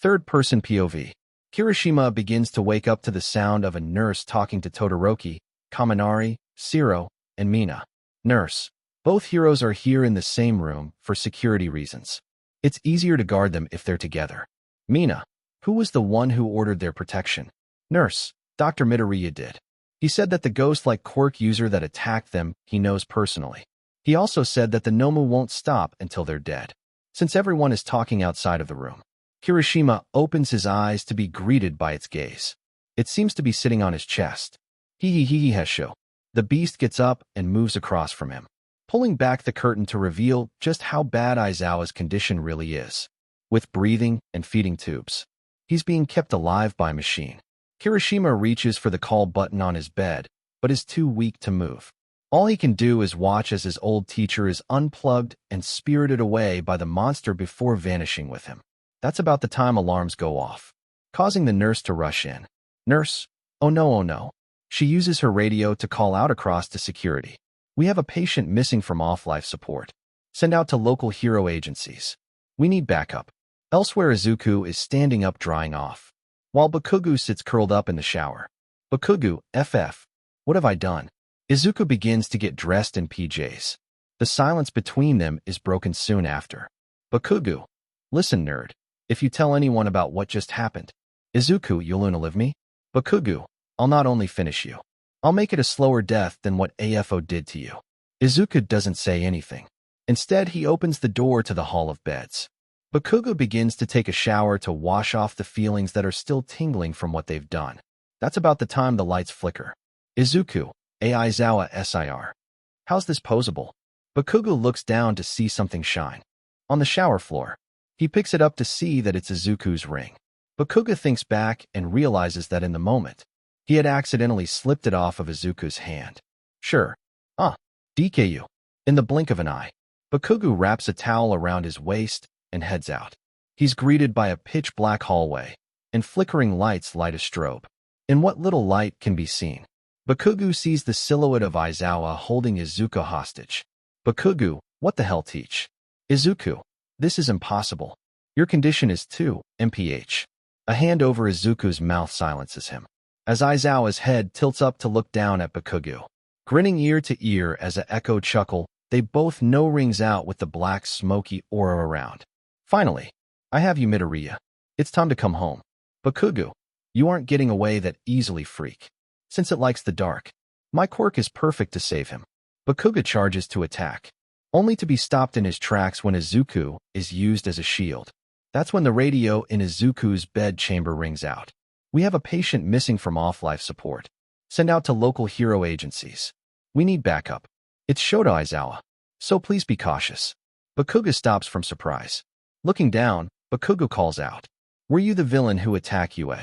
Third-person POV. Kirishima begins to wake up to the sound of a nurse talking to Todoroki, Kaminari, Shiro, and Mina. Nurse. Both heroes are here in the same room for security reasons. It's easier to guard them if they're together. Mina. Who was the one who ordered their protection? Nurse. Dr. Midoriya did. He said that the ghost-like quirk user that attacked them he knows personally. He also said that the Nomu won't stop until they're dead. Since everyone is talking outside of the room, Kirishima opens his eyes to be greeted by its gaze. It seems to be sitting on his chest. Hee hesho. The beast gets up and moves across from him, pulling back the curtain to reveal just how bad Aizawa's condition really is. With breathing and feeding tubes, he's being kept alive by a machine. Kirishima reaches for the call button on his bed, but is too weak to move. All he can do is watch as his old teacher is unplugged and spirited away by the monster before vanishing with him. That's about the time alarms go off, causing the nurse to rush in. Nurse, oh no. She uses her radio to call out across to security. We have a patient missing from off-life support. Send out to local hero agencies. We need backup. Elsewhere, Izuku is standing up drying off, while Bakugo sits curled up in the shower. Bakugo, what have I done? Izuku begins to get dressed in PJs. The silence between them is broken soon after. Bakugo, listen nerd, if you tell anyone about what just happened. Izuku, you'll unalive me? Bakugo, I'll not only finish you, I'll make it a slower death than what AFO did to you. Izuku doesn't say anything. Instead, he opens the door to the hall of beds. Bakugo begins to take a shower to wash off the feelings that are still tingling from what they've done. That's about the time the lights flicker. Izuku, Aizawa SIR. How's this posable? Bakugo looks down to see something shine on the shower floor. He picks it up to see that it's Izuku's ring. Bakugo thinks back and realizes that in the moment, he had accidentally slipped it off of Izuku's hand. Sure. DKU. In the blink of an eye, Bakugo wraps a towel around his waist and heads out. He's greeted by a pitch-black hallway, and flickering lights light a strobe. In what little light can be seen, Bakugo sees the silhouette of Aizawa holding Izuku hostage. Bakugo, what the hell teach? Izuku, this is impossible. Your condition is 2 mph. A hand over Izuku's mouth silences him, as Aizawa's head tilts up to look down at Bakugo. Grinning ear to ear as a echo chuckle, they both know rings out with the black smoky aura around. Finally, I have you Midoriya. It's time to come home. Bakugo, you aren't getting away that easily, freak. Since it likes the dark, my quirk is perfect to save him. Bakugo charges to attack, only to be stopped in his tracks when Izuku is used as a shield. That's when the radio in Izuku's bed chamber rings out. We have a patient missing from off-life support. Send out to local hero agencies. We need backup. It's Shoto Aizawa, so please be cautious. Bakugo stops from surprise. Looking down, Bakugo calls out, were you the villain who attacked Yue?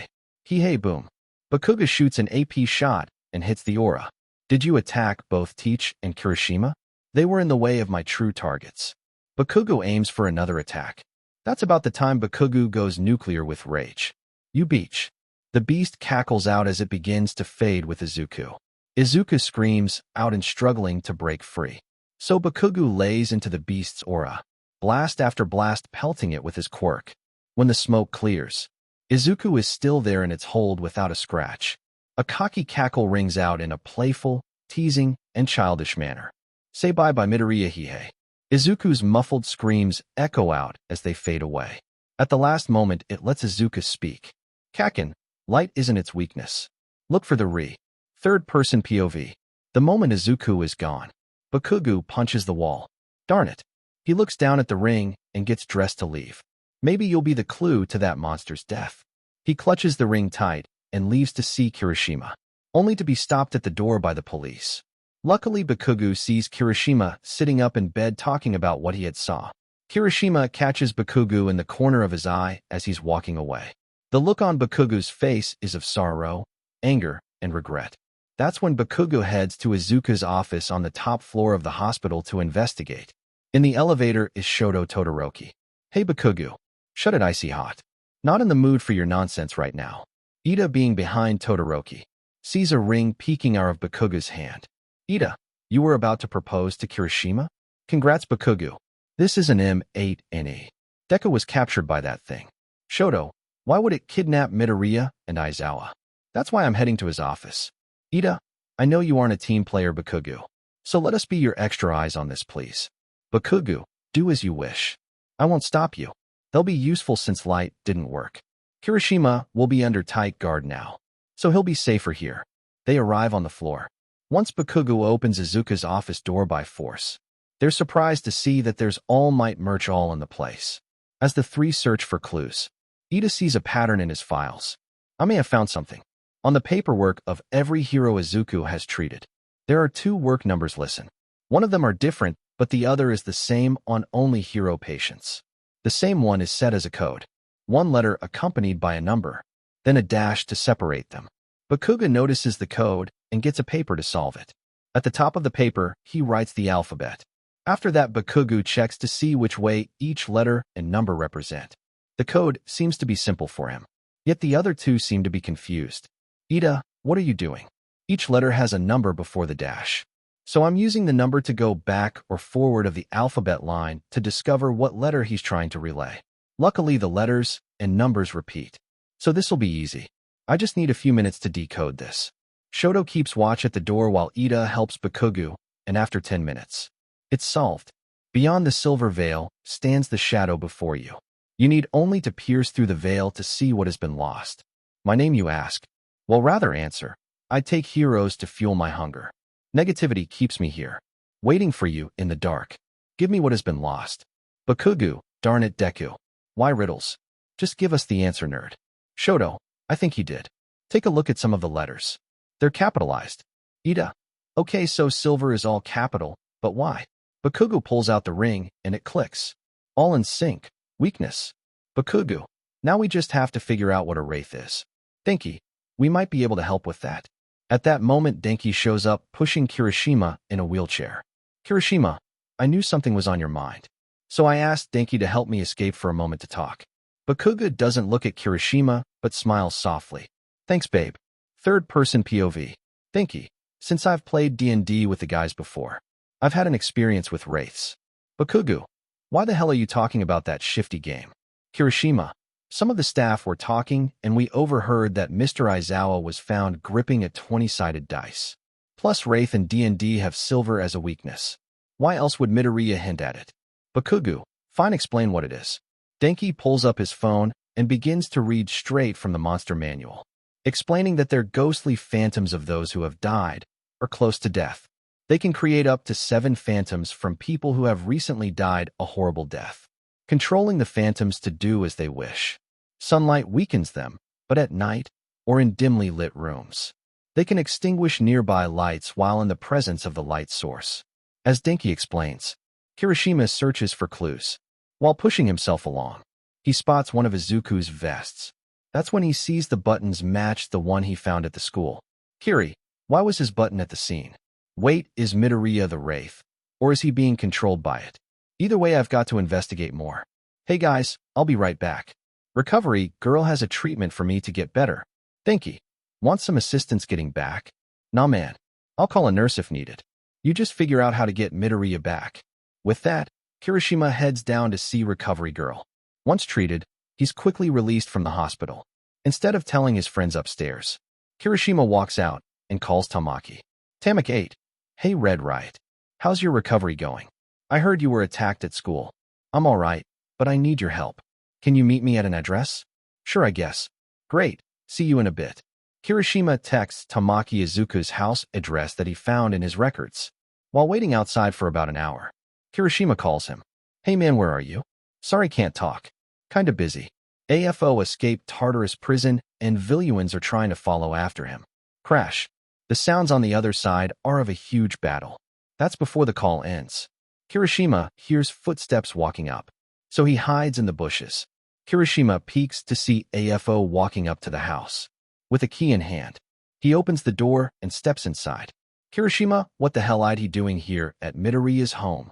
Hey boom. Bakugo shoots an AP shot and hits the aura. Did you attack both Teach and Kirishima? They were in the way of my true targets. Bakugo aims for another attack. That's about the time Bakugo goes nuclear with rage. You beach. The beast cackles out as it begins to fade with Izuku. Izuku screams out and struggling to break free. So Bakugo lays into the beast's aura, blast after blast pelting it with his quirk. When the smoke clears, Izuku is still there in its hold without a scratch. A cocky cackle rings out in a playful, teasing, and childish manner. Say bye by Midoriya Hihei. Izuku's muffled screams echo out as they fade away. At the last moment, it lets Izuku speak. Kaken, light isn't its weakness. Look for the third-person POV. The moment Izuku is gone, Bakugo punches the wall. Darn it. He looks down at the ring and gets dressed to leave. Maybe you'll be the clue to that monster's death. He clutches the ring tight and leaves to see Kirishima, only to be stopped at the door by the police. Luckily, Bakugo sees Kirishima sitting up in bed talking about what he had saw. Kirishima catches Bakugo in the corner of his eye as he's walking away. The look on Bakugo's face is of sorrow, anger, and regret. That's when Bakugo heads to Izuku's office on the top floor of the hospital to investigate. In the elevator is Shoto Todoroki. Hey Bakugo, shut it icy hot. Not in the mood for your nonsense right now. Ida being behind Todoroki. sees a ring peeking out of Bakugo's hand. Ida, you were about to propose to Kirishima? Congrats, Bakugo. This is an M8 NE. Deku was captured by that thing. Shoto, why would it kidnap Midoriya and Aizawa? That's why I'm heading to his office. Ida, I know you aren't a team player, Bakugo. So let us be your extra eyes on this, please. Bakugo, do as you wish. I won't stop you. They'll be useful since light didn't work. Kirishima will be under tight guard now, so he'll be safer here. They arrive on the floor. Once Bakugo opens Izuku's office door by force, they're surprised to see that there's All Might merch all in the place. As the three search for clues, Ida sees a pattern in his files. I may have found something. On the paperwork of every hero Izuku has treated, there are 2 work numbers listed. One of them are different, but the other is the same on only hero patients. The same one is set as a code, 1 letter accompanied by a number, then a dash to separate them. Bakugo notices the code and gets a paper to solve it. At the top of the paper, he writes the alphabet. After that, Bakugo checks to see which way each letter and number represent. The code seems to be simple for him, yet the other 2 seem to be confused. Ida, what are you doing? Each letter has a number before the dash. So I'm using the number to go back or forward of the alphabet line to discover what letter he's trying to relay. Luckily, the letters and numbers repeat, so this will be easy. I just need a few minutes to decode this. Shoto keeps watch at the door while Ida helps Bakugo, and after 10 minutes, it's solved. Beyond the silver veil stands the shadow before you. You need only to pierce through the veil to see what has been lost. My name, you ask? Well, rather answer, I take heroes to fuel my hunger. Negativity keeps me here, waiting for you in the dark. Give me what has been lost. Bakugo, darn it, Deku. Why riddles? Just give us the answer, nerd. Shoto, I think he did. Take a look at some of the letters. They're capitalized. Ida, okay, so silver is all capital, but why? Bakugo pulls out the ring, and it clicks. All in sync. Weakness. Bakugo, now we just have to figure out what a wraith is. Denki, we might be able to help with that. At that moment, Denki shows up, pushing Kirishima in a wheelchair. Kirishima, I knew something was on your mind, so I asked Denki to help me escape for a moment to talk. Bakugo doesn't look at Kirishima, but smiles softly. Thanks, babe. Third-person POV. Denki, since I've played D&D with the guys before, I've had an experience with wraiths. Bakugo, why the hell are you talking about that shifty game? Kirishima, some of the staff were talking, and we overheard that Mr. Aizawa was found gripping a 20-sided dice. Plus, wraith and D&D have silver as a weakness. Why else would Midoriya hint at it? Bakugo, fine, explain what it is. Denki pulls up his phone and begins to read straight from the monster manual, explaining that they're ghostly phantoms of those who have died or close to death. They can create up to 7 phantoms from people who have recently died a horrible death, controlling the phantoms to do as they wish. Sunlight weakens them, but at night or in dimly lit rooms, they can extinguish nearby lights while in the presence of the light source. As Denki explains, Kirishima searches for clues. While pushing himself along, he spots one of Izuku's vests. That's when he sees the buttons match the one he found at the school. Kiri, why was his button at the scene? Wait, is Midoriya the wraith, or is he being controlled by it? Either way, I've got to investigate more. Hey guys, I'll be right back. Recovery girl has a treatment for me to get better. Denki, want some assistance getting back? Nah man, I'll call a nurse if needed. You just figure out how to get Midoriya back. With that, Kirishima heads down to see Recovery girl. Once treated, he's quickly released from the hospital. Instead of telling his friends upstairs, Kirishima walks out and calls Tamaki. Tamaki 8. Hey Red Riot. How's your recovery going? I heard you were attacked at school. I'm alright, but I need your help. Can you meet me at an address? Sure, I guess. Great. See you in a bit. Kirishima texts Tamaki Izuku's house address that he found in his records. While waiting outside for about an hour, Kirishima calls him. Hey man, where are you? Sorry, can't talk. Kinda busy. AFO escaped Tartarus prison and Villuins are trying to follow after him. Crash. The sounds on the other side are of a huge battle. That's before the call ends. Kirishima hears footsteps walking up, so he hides in the bushes. Kirishima peeks to see AFO walking up to the house. With a key in hand, he opens the door and steps inside. Kirishima, what the hell is he doing here at Midoriya's home?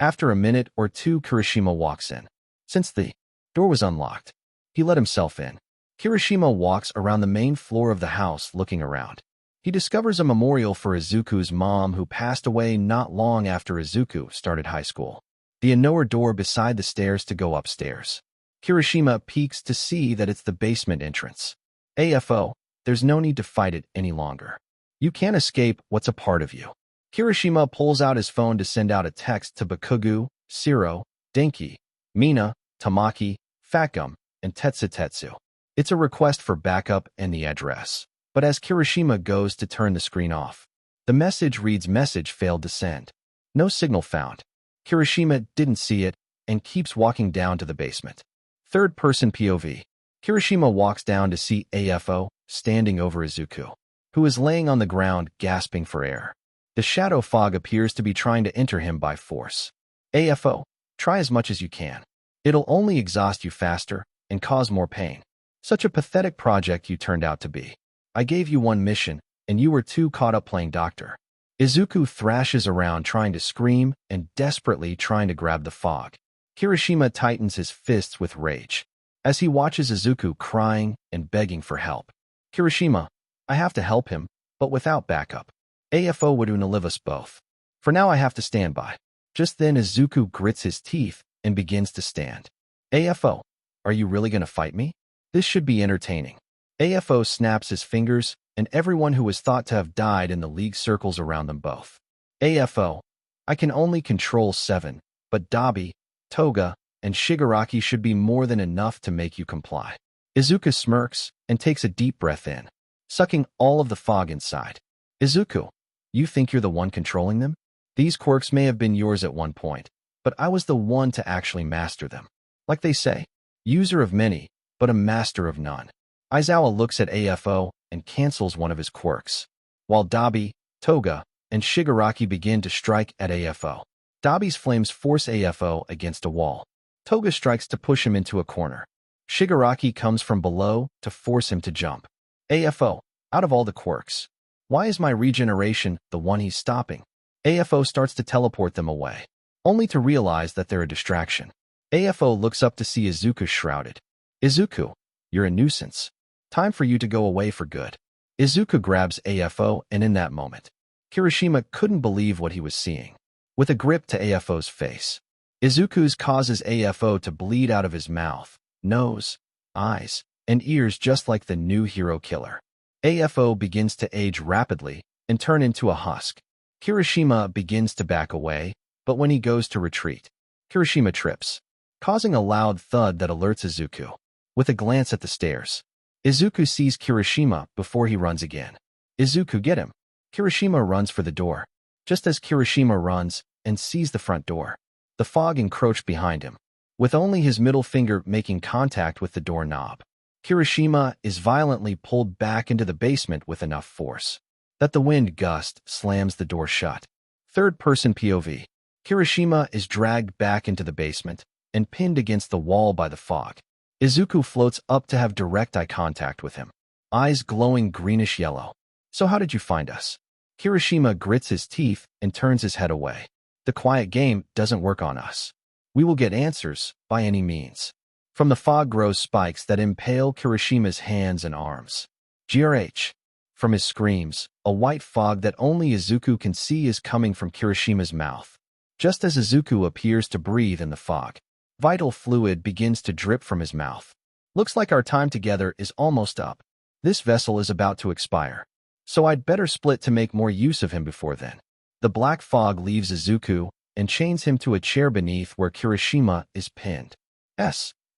After a minute or two, Kirishima walks in. Since the door was unlocked, he let himself in. Kirishima walks around the main floor of the house looking around. He discovers a memorial for Izuku's mom who passed away not long after Izuku started high school. The Inoue door beside the stairs to go upstairs. Kirishima peeks to see that it's the basement entrance. AFO, there's no need to fight it any longer. You can't escape what's a part of you. Kirishima pulls out his phone to send out a text to Bakugo, Shiro, Denki, Mina, Tamaki, Fatgum, and Tetsu. It's a request for backup and the address. But as Kirishima goes to turn the screen off, the message reads message failed to send. No signal found. Kirishima didn't see it and keeps walking down to the basement. Third-person POV. Kirishima walks down to see AFO standing over Izuku, who is laying on the ground gasping for air. The shadow fog appears to be trying to enter him by force. AFO, try as much as you can. It'll only exhaust you faster and cause more pain. Such a pathetic project you turned out to be. I gave you one mission, and you were too caught up playing doctor. Izuku thrashes around trying to scream and desperately trying to grab the fog. Kirishima tightens his fists with rage as he watches Izuku crying and begging for help. Kirishima, I have to help him, but without backup. AFO would unalive us both. For now I have to stand by. Just then Izuku grits his teeth and begins to stand. AFO, are you really going to fight me? This should be entertaining. AFO snaps his fingers, and everyone who was thought to have died in the league circles around them both. AFO, I can only control 7, but Dabi, Toga, and Shigaraki should be more than enough to make you comply. Izuku smirks and takes a deep breath in, sucking all of the fog inside. Izuku, you think you're the one controlling them? These quirks may have been yours at one point, but I was the one to actually master them. Like they say, user of many, but a master of none. Aizawa looks at AFO and cancels one of his quirks, while Dabi, Toga, and Shigaraki begin to strike at AFO. Dabi's flames force AFO against a wall. Toga strikes to push him into a corner. Shigaraki comes from below to force him to jump. AFO, out of all the quirks, why is my regeneration the one he's stopping? AFO starts to teleport them away, only to realize that they're a distraction. AFO looks up to see Izuku shrouded. Izuku, you're a nuisance. Time for you to go away for good. Izuku grabs AFO, and in that moment, Kirishima couldn't believe what he was seeing. With a grip to AFO's face, Izuku's causes AFO to bleed out of his mouth, nose, eyes, and ears just like the new hero killer. AFO begins to age rapidly and turn into a husk. Kirishima begins to back away, but when he goes to retreat, Kirishima trips, causing a loud thud that alerts Izuku. With a glance at the stairs, Izuku sees Kirishima before he runs again. Izuku, get him. Kirishima runs for the door. Just as Kirishima runs and sees the front door, the fog encroached behind him, with only his middle finger making contact with the doorknob. Kirishima is violently pulled back into the basement with enough force that the wind gust slams the door shut. Third-person POV. Kirishima is dragged back into the basement and pinned against the wall by the fog. Izuku floats up to have direct eye contact with him, eyes glowing greenish-yellow. So how did you find us? Kirishima grits his teeth and turns his head away. The quiet game doesn't work on us. We will get answers by any means. From the fog grows spikes that impale Kirishima's hands and arms. GRH. From his screams, a white fog that only Izuku can see is coming from Kirishima's mouth. Just as Izuku appears to breathe in the fog, vital fluid begins to drip from his mouth. Looks like our time together is almost up. This vessel is about to expire, so I'd better split to make more use of him before then. The black fog leaves Izuku and chains him to a chair beneath where Kirishima is pinned.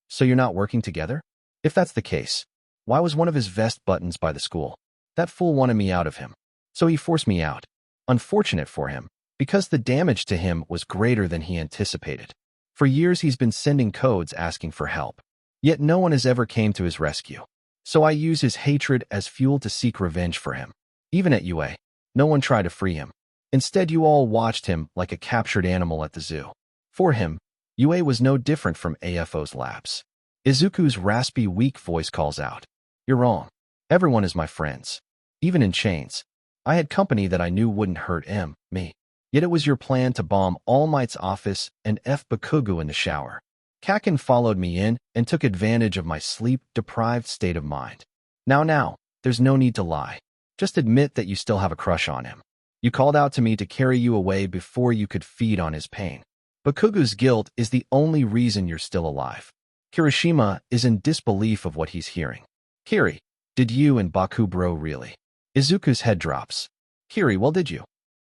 So you're not working together? If that's the case, why was one of his vest buttons by the school? That fool wanted me out of him, so he forced me out. Unfortunate for him, because the damage to him was greater than he anticipated. For years he's been sending codes asking for help, yet no one has ever came to his rescue. So I use his hatred as fuel to seek revenge for him. Even at UA, no one tried to free him. Instead, you all watched him like a captured animal at the zoo. For him, UA was no different from AFO's labs. Izuku's raspy, weak voice calls out, "You're wrong. Everyone is my friends. Even in chains, I had company that I knew wouldn't hurt me. Yet it was your plan to bomb All Might's office and F Bakugo in the shower. Kakin followed me in and took advantage of my sleep-deprived state of mind. Now, there's no need to lie. Just admit that you still have a crush on him. You called out to me to carry you away before you could feed on his pain. Bakugo's guilt is the only reason you're still alive. Kirishima is in disbelief of what he's hearing. Kiri, did you and Bakubro really? Izuku's head drops. Kiri, well, did you?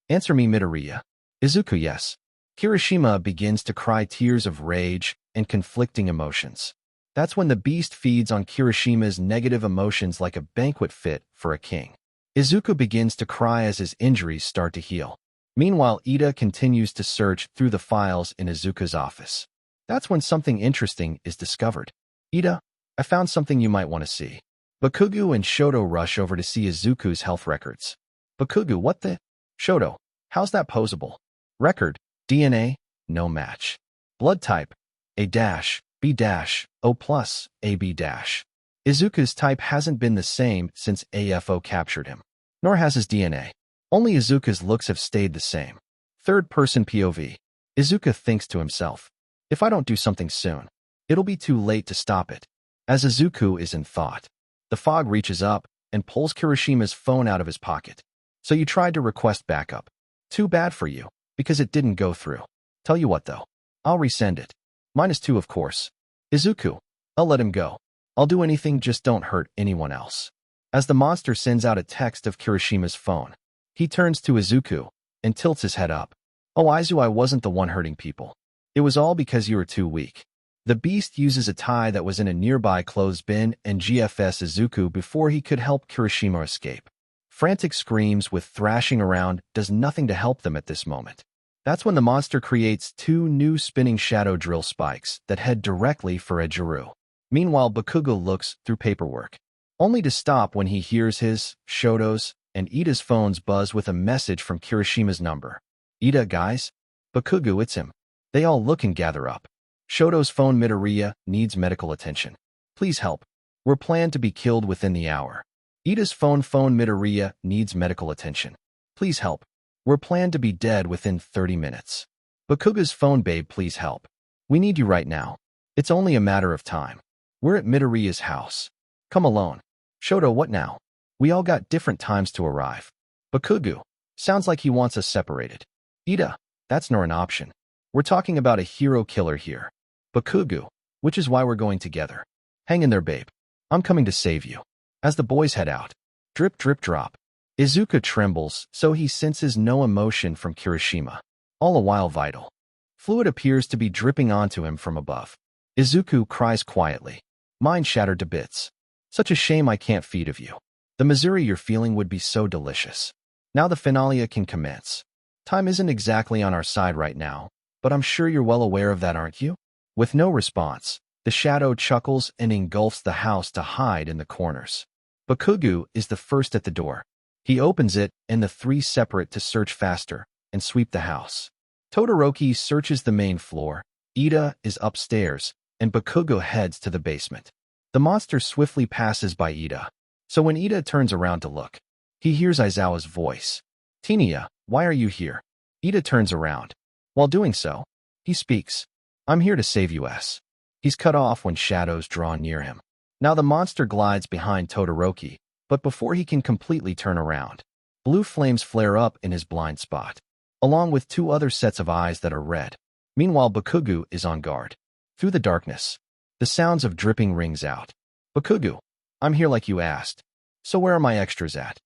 Answer me, Midoriya. Izuku, yes. Kirishima begins to cry tears of rage and conflicting emotions. That's when the beast feeds on Kirishima's negative emotions like a banquet fit for a king. Izuku begins to cry as his injuries start to heal. Meanwhile, Ida continues to search through the files in Izuku's office. That's when something interesting is discovered. Ida, I found something you might want to see. Bakugo and Shoto rush over to see Izuku's health records. Bakugo, what the? Shoto, how's that posable? Record, DNA, no match. Blood type, A-B-O+, AB-. Izuku's type hasn't been the same since AFO captured him. Nor has his DNA. Only Izuku's looks have stayed the same. Third-person POV. Izuku thinks to himself, if I don't do something soon, it'll be too late to stop it. As Izuku is in thought, the fog reaches up and pulls Kirishima's phone out of his pocket. So you tried to request backup. Too bad for you, because it didn't go through. Tell you what though, I'll resend it. -2 of course. Izuku, I'll let him go. I'll do anything, just don't hurt anyone else. As the monster sends out a text of Kirishima's phone, he turns to Izuku and tilts his head up. Oh, Izu, I wasn't the one hurting people. It was all because you were too weak. The beast uses a tie that was in a nearby clothes bin and GFS Izuku before he could help Kirishima escape. Frantic screams with thrashing around does nothing to help them at this moment. That's when the monster creates 2 new spinning shadow drill spikes that head directly for Ejiru. Meanwhile, Bakugo looks through paperwork, only to stop when he hears his, Shoto's, and Ida's phones buzz with a message from Kirishima's number. Ida, guys? Bakugo, it's him. They all look and gather up. Shoto's phone, Midoriya, needs medical attention. Please help. We're planned to be killed within the hour. Ida's phone, Midoriya, needs medical attention. Please help. We're planned to be dead within 30 minutes. Bakugo's phone, babe, please help. We need you right now. It's only a matter of time. We're at Midoriya's house. Come alone. Shoto, what now? We all got different times to arrive. Bakugo, sounds like he wants us separated. Ida, that's not an option. We're talking about a hero killer here. Bakugo, which is why we're going together. Hang in there, babe. I'm coming to save you. As the boys head out, drip, drip, drop. Izuku trembles, so he senses no emotion from Kirishima. All the while vital fluid appears to be dripping onto him from above. Izuku cries quietly. Mind shattered to bits. Such a shame I can't feed of you. The Missouri you're feeling would be so delicious. Now the finale can commence. Time isn't exactly on our side right now, but I'm sure you're well aware of that, aren't you? With no response, the shadow chuckles and engulfs the house to hide in the corners. Bakugo is the first at the door. He opens it, and the 3 separate to search faster and sweep the house. Todoroki searches the main floor, Ida is upstairs, and Bakugo heads to the basement. The monster swiftly passes by Ida, so when Ida turns around to look, he hears Aizawa's voice. Tenya, why are you here? Ida turns around. While doing so, he speaks. I'm here to save you, S. He's cut off when shadows draw near him. Now the monster glides behind Todoroki, but before he can completely turn around, blue flames flare up in his blind spot, along with 2 other sets of eyes that are red. Meanwhile, Bakugo is on guard. Through the darkness, the sounds of dripping rings out. Bakugo, I'm here like you asked. So where are my extras at?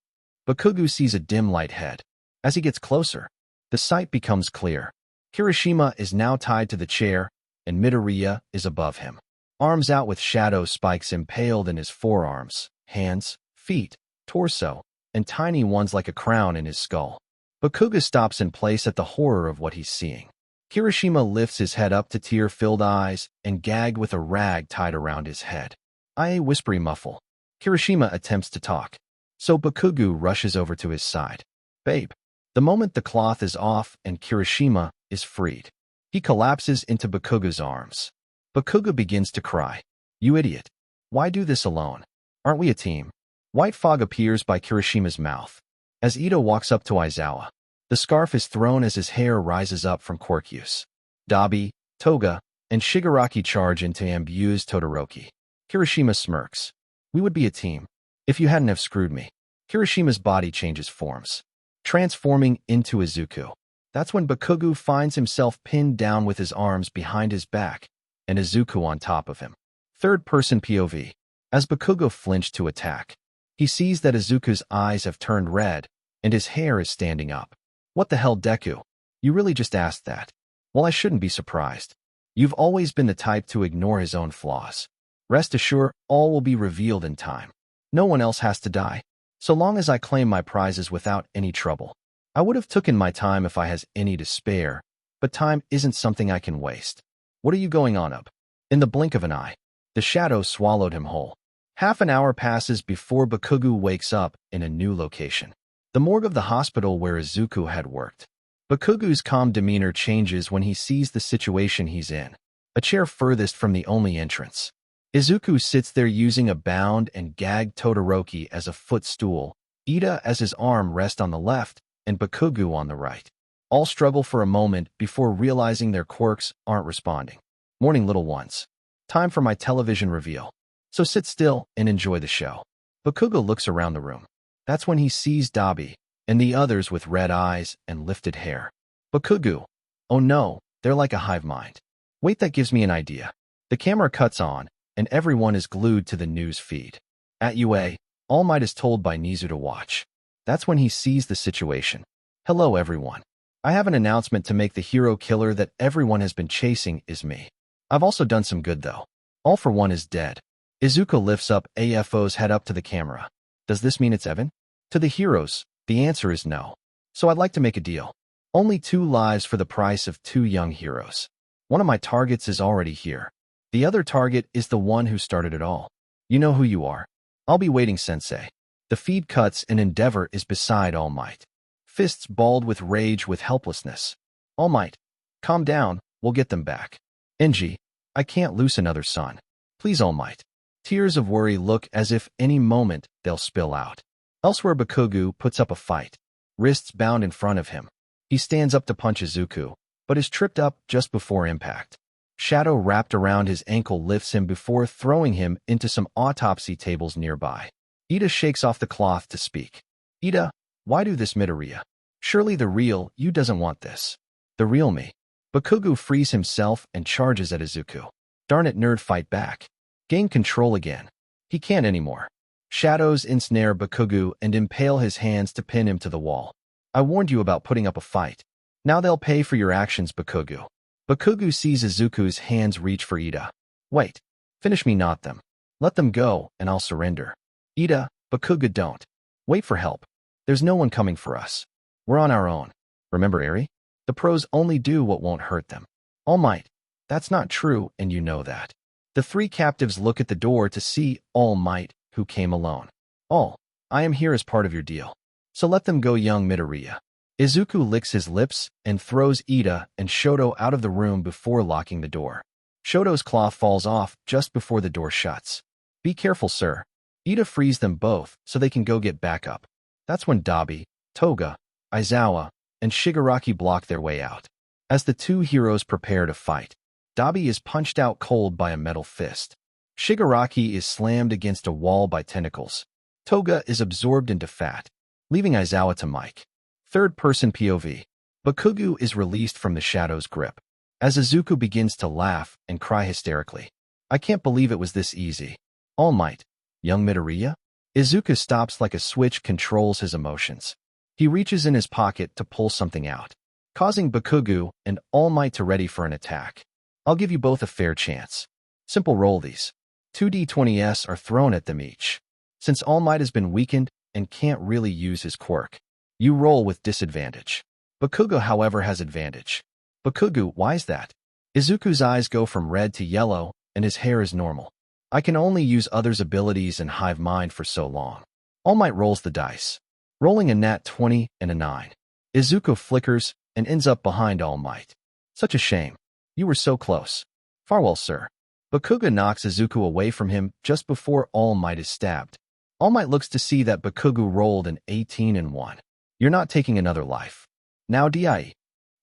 Bakugo sees a dim light head. As he gets closer, the sight becomes clear. Kirishima is now tied to the chair, and Midoriya is above him. Arms out with shadow spikes impaled in his forearms, hands, feet, torso, and tiny ones like a crown in his skull. Bakugo stops in place at the horror of what he's seeing. Kirishima lifts his head up to tear-filled eyes and gagged with a rag tied around his head. I whispery muffle. Kirishima attempts to talk, so Bakugo rushes over to his side. Babe. The moment the cloth is off and Kirishima is freed, he collapses into Bakugo's arms. Bakugo begins to cry. You idiot. Why do this alone? Aren't we a team? White fog appears by Kirishima's mouth. As Ito walks up to Aizawa, the scarf is thrown as his hair rises up from quirk use. Dabi, Toga, and Shigaraki charge into abuse Todoroki. Kirishima smirks. We would be a team if you hadn't have screwed me. Kirishima's body changes forms, transforming into Izuku. That's when Bakugo finds himself pinned down with his arms behind his back and Izuku on top of him. Third-person POV. As Bakugo flinched to attack, he sees that Izuku's eyes have turned red and his hair is standing up. What the hell, Deku? You really just asked that? Well, I shouldn't be surprised. You've always been the type to ignore his own flaws. Rest assured, all will be revealed in time. No one else has to die, so long as I claim my prizes without any trouble. I would have taken my time if I has any to spare, but time isn't something I can waste. What are you going on up? In the blink of an eye, the shadow swallowed him whole. Half an hour passes before Bakugo wakes up in a new location. The morgue of the hospital where Izuku had worked. Bakugo's calm demeanor changes when he sees the situation he's in. A chair furthest from the only entrance. Izuku sits there using a bound and gagged Todoroki as a footstool, Ida as his arm rests on the left, and Bakugo on the right. All struggle for a moment before realizing their quirks aren't responding. Morning, little ones. Time for my television reveal. So sit still and enjoy the show. Bakugo looks around the room. That's when he sees Dabi and the others with red eyes and lifted hair. Bakugo. Oh no, they're like a hive mind. Wait, that gives me an idea. The camera cuts on, and everyone is glued to the news feed. At UA, All Might is told by Nizu to watch. That's when he sees the situation. Hello everyone. I have an announcement to make. The hero killer that everyone has been chasing is me. I've also done some good though. All for One is dead. Izuku lifts up AFO's head up to the camera. Does this mean it's Evan? To the heroes, the answer is no. So I'd like to make a deal. Only 2 lives for the price of 2 young heroes. One of my targets is already here. The other target is the one who started it all. You know who you are. I'll be waiting, sensei. The feed cuts and Endeavor is beside All Might. Fists balled with rage, with helplessness. All Might, calm down, we'll get them back. Enji, I can't lose another son. Please, All Might. Tears of worry look as if any moment they'll spill out. Elsewhere, Bakugo puts up a fight. Wrists bound in front of him. He stands up to punch Izuku, but is tripped up just before impact. Shadow wrapped around his ankle lifts him before throwing him into some autopsy tables nearby. Ida shakes off the cloth to speak. Ida, why do this, Midoriya? Surely the real you doesn't want this. The real me. Bakugo frees himself and charges at Izuku. Darn it, nerd, fight back. Gain control again. He can't anymore. Shadows ensnare Bakugo and impale his hands to pin him to the wall. I warned you about putting up a fight. Now they'll pay for your actions, Bakugo. Bakugo sees Izuku's hands reach for Ida. Wait. Finish me, not them. Let them go, and I'll surrender. Ida, Bakugo, don't. Wait for help. There's no one coming for us. We're on our own. Remember, Eri? The pros only do what won't hurt them. All Might. That's not true, and you know that. The 3 captives look at the door to see All Might, who came alone. All, I am here as part of your deal. So let them go, young Midoriya. Izuku licks his lips and throws Ida and Shoto out of the room before locking the door. Shoto's cloth falls off just before the door shuts. Be careful, sir. Ida frees them both so they can go get backup. That's when Dabi, Toga, Aizawa, and Shigaraki block their way out. As the 2 heroes prepare to fight, Dabi is punched out cold by a metal fist. Shigaraki is slammed against a wall by tentacles. Toga is absorbed into fat, leaving Aizawa to Mike. Third-person POV. Bakugo is released from the shadow's grip. As Izuku begins to laugh and cry hysterically. I can't believe it was this easy. All Might. Young Midoriya? Izuku stops like a switch controls his emotions. He reaches in his pocket to pull something out, causing Bakugo and All Might to ready for an attack. I'll give you both a fair chance. Simple roll these. 2d20s are thrown at them each. Since All Might has been weakened and can't really use his quirk, you roll with disadvantage. Bakugo, however, has advantage. Bakugo, why's that? Izuku's eyes go from red to yellow, and his hair is normal. I can only use others' abilities and hive mind for so long. All Might rolls the dice, rolling a nat 20 and a 9. Izuku flickers and ends up behind All Might. Such a shame. You were so close. Farewell, sir. Bakugo knocks Izuku away from him just before All Might is stabbed. All Might looks to see that Bakugo rolled an 18 and 1. You're not taking another life. Now DIE.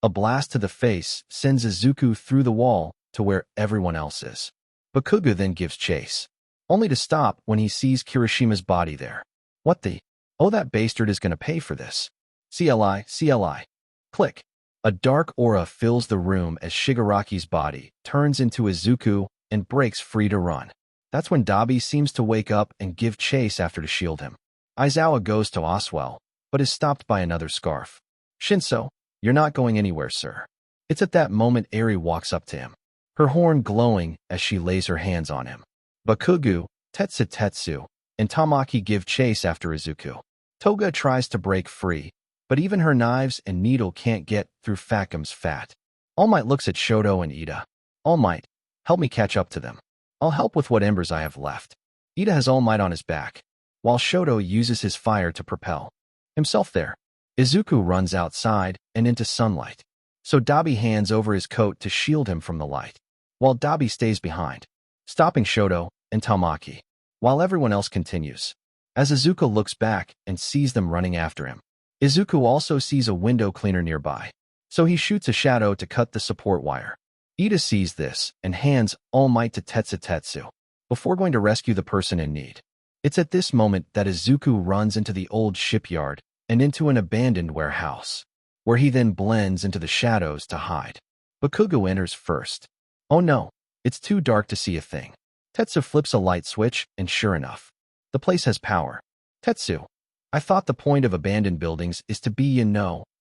A blast to the face sends Izuku through the wall to where everyone else is. Bakugo then gives chase, only to stop when he sees Kirishima's body there. What the? Oh, that bastard is going to pay for this. CLI, CLI. Click. A dark aura fills the room as Shigaraki's body turns into Izuku and breaks free to run. That's when Dabi seems to wake up and give chase after to shield him. Aizawa goes to Oswell, but is stopped by another scarf. Shinso, you're not going anywhere, sir. It's at that moment Eri walks up to him, her horn glowing as she lays her hands on him. Bakugo, Tetsu, and Tamaki give chase after Izuku. Toga tries to break free, but even her knives and needle can't get through Fakum's fat. All Might looks at Shoto and Ida. All Might, help me catch up to them. I'll help with what embers I have left. Ida has All Might on his back, while Shoto uses his fire to propel himself there. Izuku runs outside and into sunlight, so Dabi hands over his coat to shield him from the light, while Dabi stays behind, stopping Shoto and Tamaki, while everyone else continues. As Izuku looks back and sees them running after him, Izuku also sees a window cleaner nearby, so he shoots a shadow to cut the support wire. Ida sees this and hands All Might to Tetsu before going to rescue the person in need. It's at this moment that Izuku runs into the old shipyard and into an abandoned warehouse, where he then blends into the shadows to hide. Bakugo enters first. Oh no, it's too dark to see a thing. Tetsu flips a light switch, and sure enough, the place has power. Tetsu, I thought the point of abandoned buildings is to be,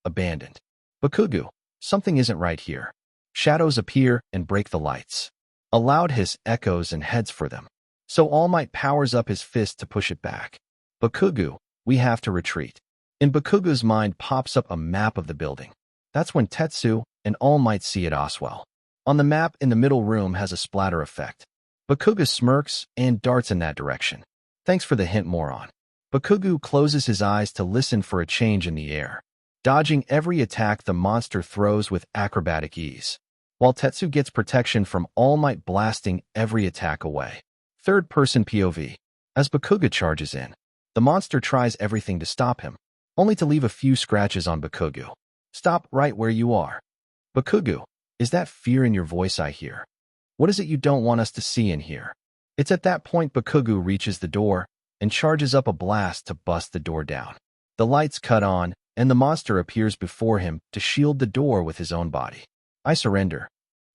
abandoned. Bakugo, something isn't right here. Shadows appear and break the lights. A loud hiss echoes and heads for them, so All Might powers up his fist to push it back. Bakugo, we have to retreat. In Bakugo's mind pops up a map of the building. That's when Tetsu and All Might see it Oswell. On the map in the middle room has a splatter effect. Bakugo smirks and darts in that direction. Thanks for the hint, moron. Bakugo closes his eyes to listen for a change in the air, dodging every attack the monster throws with acrobatic ease, while Tetsu gets protection from All Might blasting every attack away. Third-person POV. As Bakugo charges in, the monster tries everything to stop him, only to leave a few scratches on Bakugo. Stop right where you are. Bakugo, is that fear in your voice I hear? What is it you don't want us to see and hear? It's at that point Bakugo reaches the door and charges up a blast to bust the door down. The lights cut on, and the monster appears before him to shield the door with his own body. I surrender.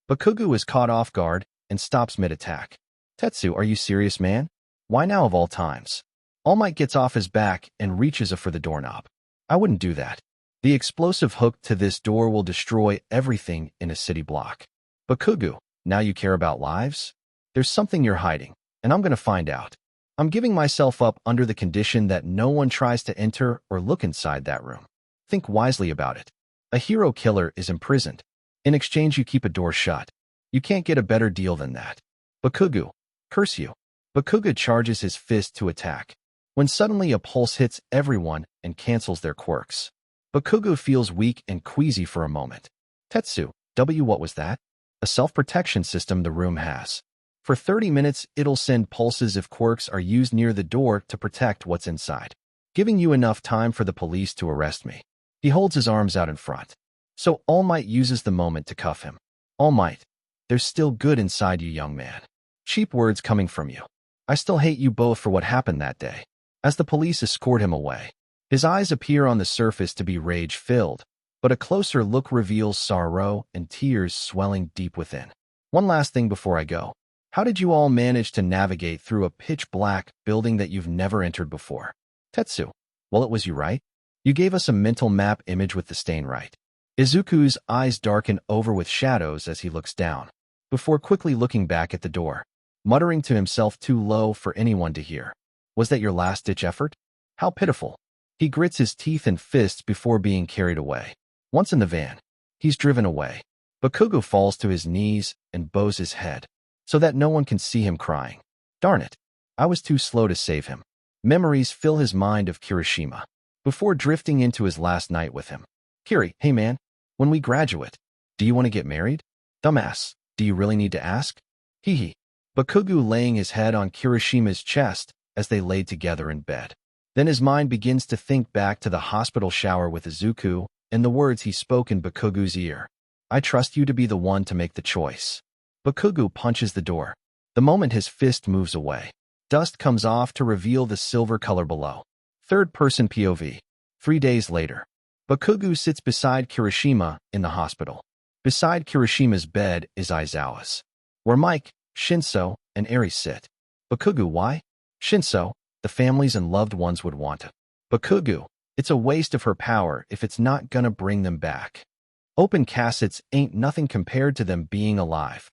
Bakugo is caught off guard and stops mid-attack. Tetsu, are you serious, man? Why now of all times? All Might gets off his back and reaches for the doorknob. I wouldn't do that. The explosive hook to this door will destroy everything in a city block. Bakugo, now you care about lives? There's something you're hiding, and I'm going to find out. I'm giving myself up under the condition that no one tries to enter or look inside that room. Think wisely about it. A hero killer is imprisoned. In exchange, you keep a door shut. You can't get a better deal than that. Bakugo, curse you. Bakugo charges his fist to attack, when suddenly a pulse hits everyone and cancels their quirks. Bakugo feels weak and queasy for a moment. Tetsu, what was that? A self-protection system the room has. For 30 minutes, it'll send pulses if quirks are used near the door to protect what's inside, giving you enough time for the police to arrest me. He holds his arms out in front, so All Might uses the moment to cuff him. All Might, there's still good inside you, young man. Cheap words coming from you. I still hate you both for what happened that day. As the police escort him away, his eyes appear on the surface to be rage-filled, but a closer look reveals sorrow and tears swelling deep within. One last thing before I go. How did you all manage to navigate through a pitch-black building that you've never entered before? Tetsu, well, it was you, right? You gave us a mental map image with the stain, right? Izuku's eyes darken over with shadows as he looks down, before quickly looking back at the door, muttering to himself too low for anyone to hear. Was that your last-ditch effort? How pitiful. He grits his teeth and fists before being carried away. Once in the van, he's driven away. Bakugo falls to his knees and bows his head, so that no one can see him crying. Darn it. I was too slow to save him. Memories fill his mind of Kirishima, before drifting into his last night with him. Kiri, hey man, when we graduate, do you want to get married? Dumbass, do you really need to ask? Hee hee. Bakugo laying his head on Kirishima's chest as they laid together in bed. Then his mind begins to think back to the hospital shower with Izuku and the words he spoke in Bakugo's ear. I trust you to be the one to make the choice. Bakugo punches the door. The moment his fist moves away, dust comes off to reveal the silver color below. Third-person POV. 3 days later. Bakugo sits beside Kirishima in the hospital. Beside Kirishima's bed is Aizawa's, where Mike, Shinso, and Eri sit. Bakugo, why? Shinso, the families and loved ones would want to. Bakugo, it's a waste of her power if it's not gonna bring them back. Open cassets ain't nothing compared to them being alive.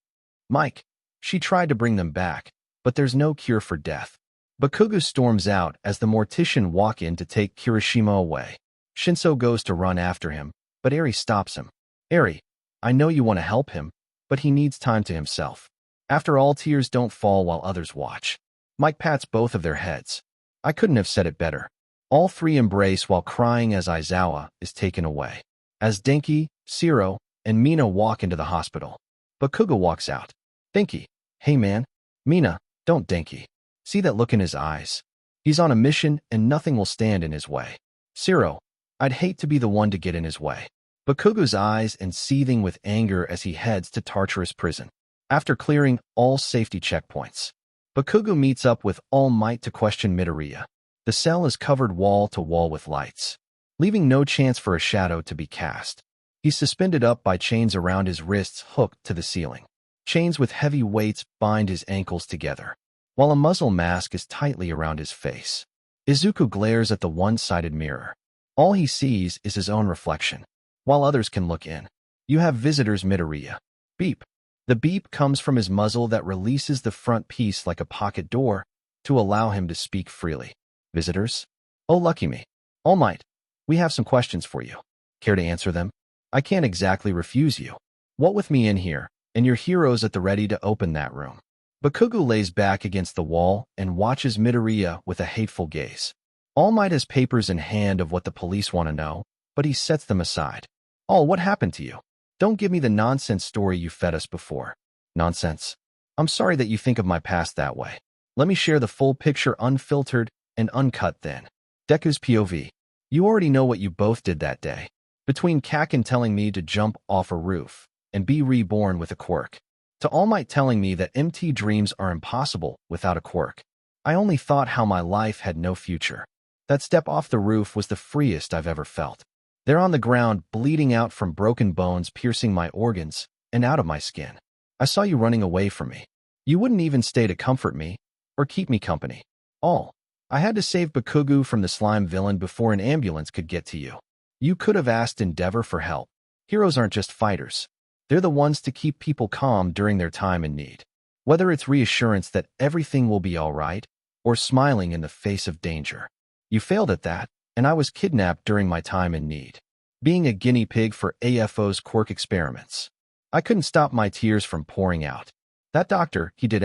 Mike, she tried to bring them back, but there's no cure for death. Bakugo storms out as the mortician walk in to take Kirishima away. Shinso goes to run after him, but Eri stops him. Eri, I know you want to help him, but he needs time to himself. After all, tears don't fall while others watch. Mike pats both of their heads. I couldn't have said it better. All three embrace while crying as Aizawa is taken away. As Denki, Shiro, and Mina walk into the hospital, Bakugo walks out. Denki, hey man. Mina, don't Denki. See that look in his eyes? He's on a mission and nothing will stand in his way. Shiro, I'd hate to be the one to get in his way. Bakugo's eyes and seething with anger as he heads to Tartarus prison. After clearing all safety checkpoints, Bakugo meets up with All Might to question Midoriya. The cell is covered wall to wall with lights, leaving no chance for a shadow to be cast. He's suspended up by chains around his wrists hooked to the ceiling. Chains with heavy weights bind his ankles together, while a muzzle mask is tightly around his face. Izuku glares at the one-sided mirror. All he sees is his own reflection, while others can look in. You have visitors, Midoriya. Beep. The beep comes from his muzzle that releases the front piece like a pocket door to allow him to speak freely. Visitors? Oh, lucky me. All Might, we have some questions for you. Care to answer them? I can't exactly refuse you. What with me in here, and your heroes at the ready to open that room. Bakugo lays back against the wall and watches Midoriya with a hateful gaze. All Might has papers in hand of what the police want to know, but he sets them aside. All, what happened to you? Don't give me the nonsense story you fed us before. Nonsense? I'm sorry that you think of my past that way. Let me share the full picture unfiltered and uncut then. Deku's POV. You already know what you both did that day. Between Kaken telling me to jump off a roof and be reborn with a quirk, to All Might telling me that MT dreams are impossible without a quirk. I only thought how my life had no future. That step off the roof was the freest I've ever felt. There on the ground, bleeding out from broken bones piercing my organs and out of my skin. I saw you running away from me. You wouldn't even stay to comfort me or keep me company. All. I had to save Bakugo from the slime villain before an ambulance could get to you. You could have asked Endeavor for help. Heroes aren't just fighters. They're the ones to keep people calm during their time in need. Whether it's reassurance that everything will be all right, or smiling in the face of danger. You failed at that, and I was kidnapped during my time in need, being a guinea pig for AFO's quirk experiments. I couldn't stop my tears from pouring out. That doctor, he did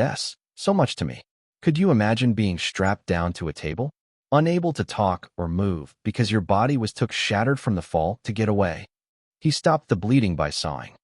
so much to me. Could you imagine being strapped down to a table, unable to talk or move because your body was shattered from the fall to get away? He stopped the bleeding by sawing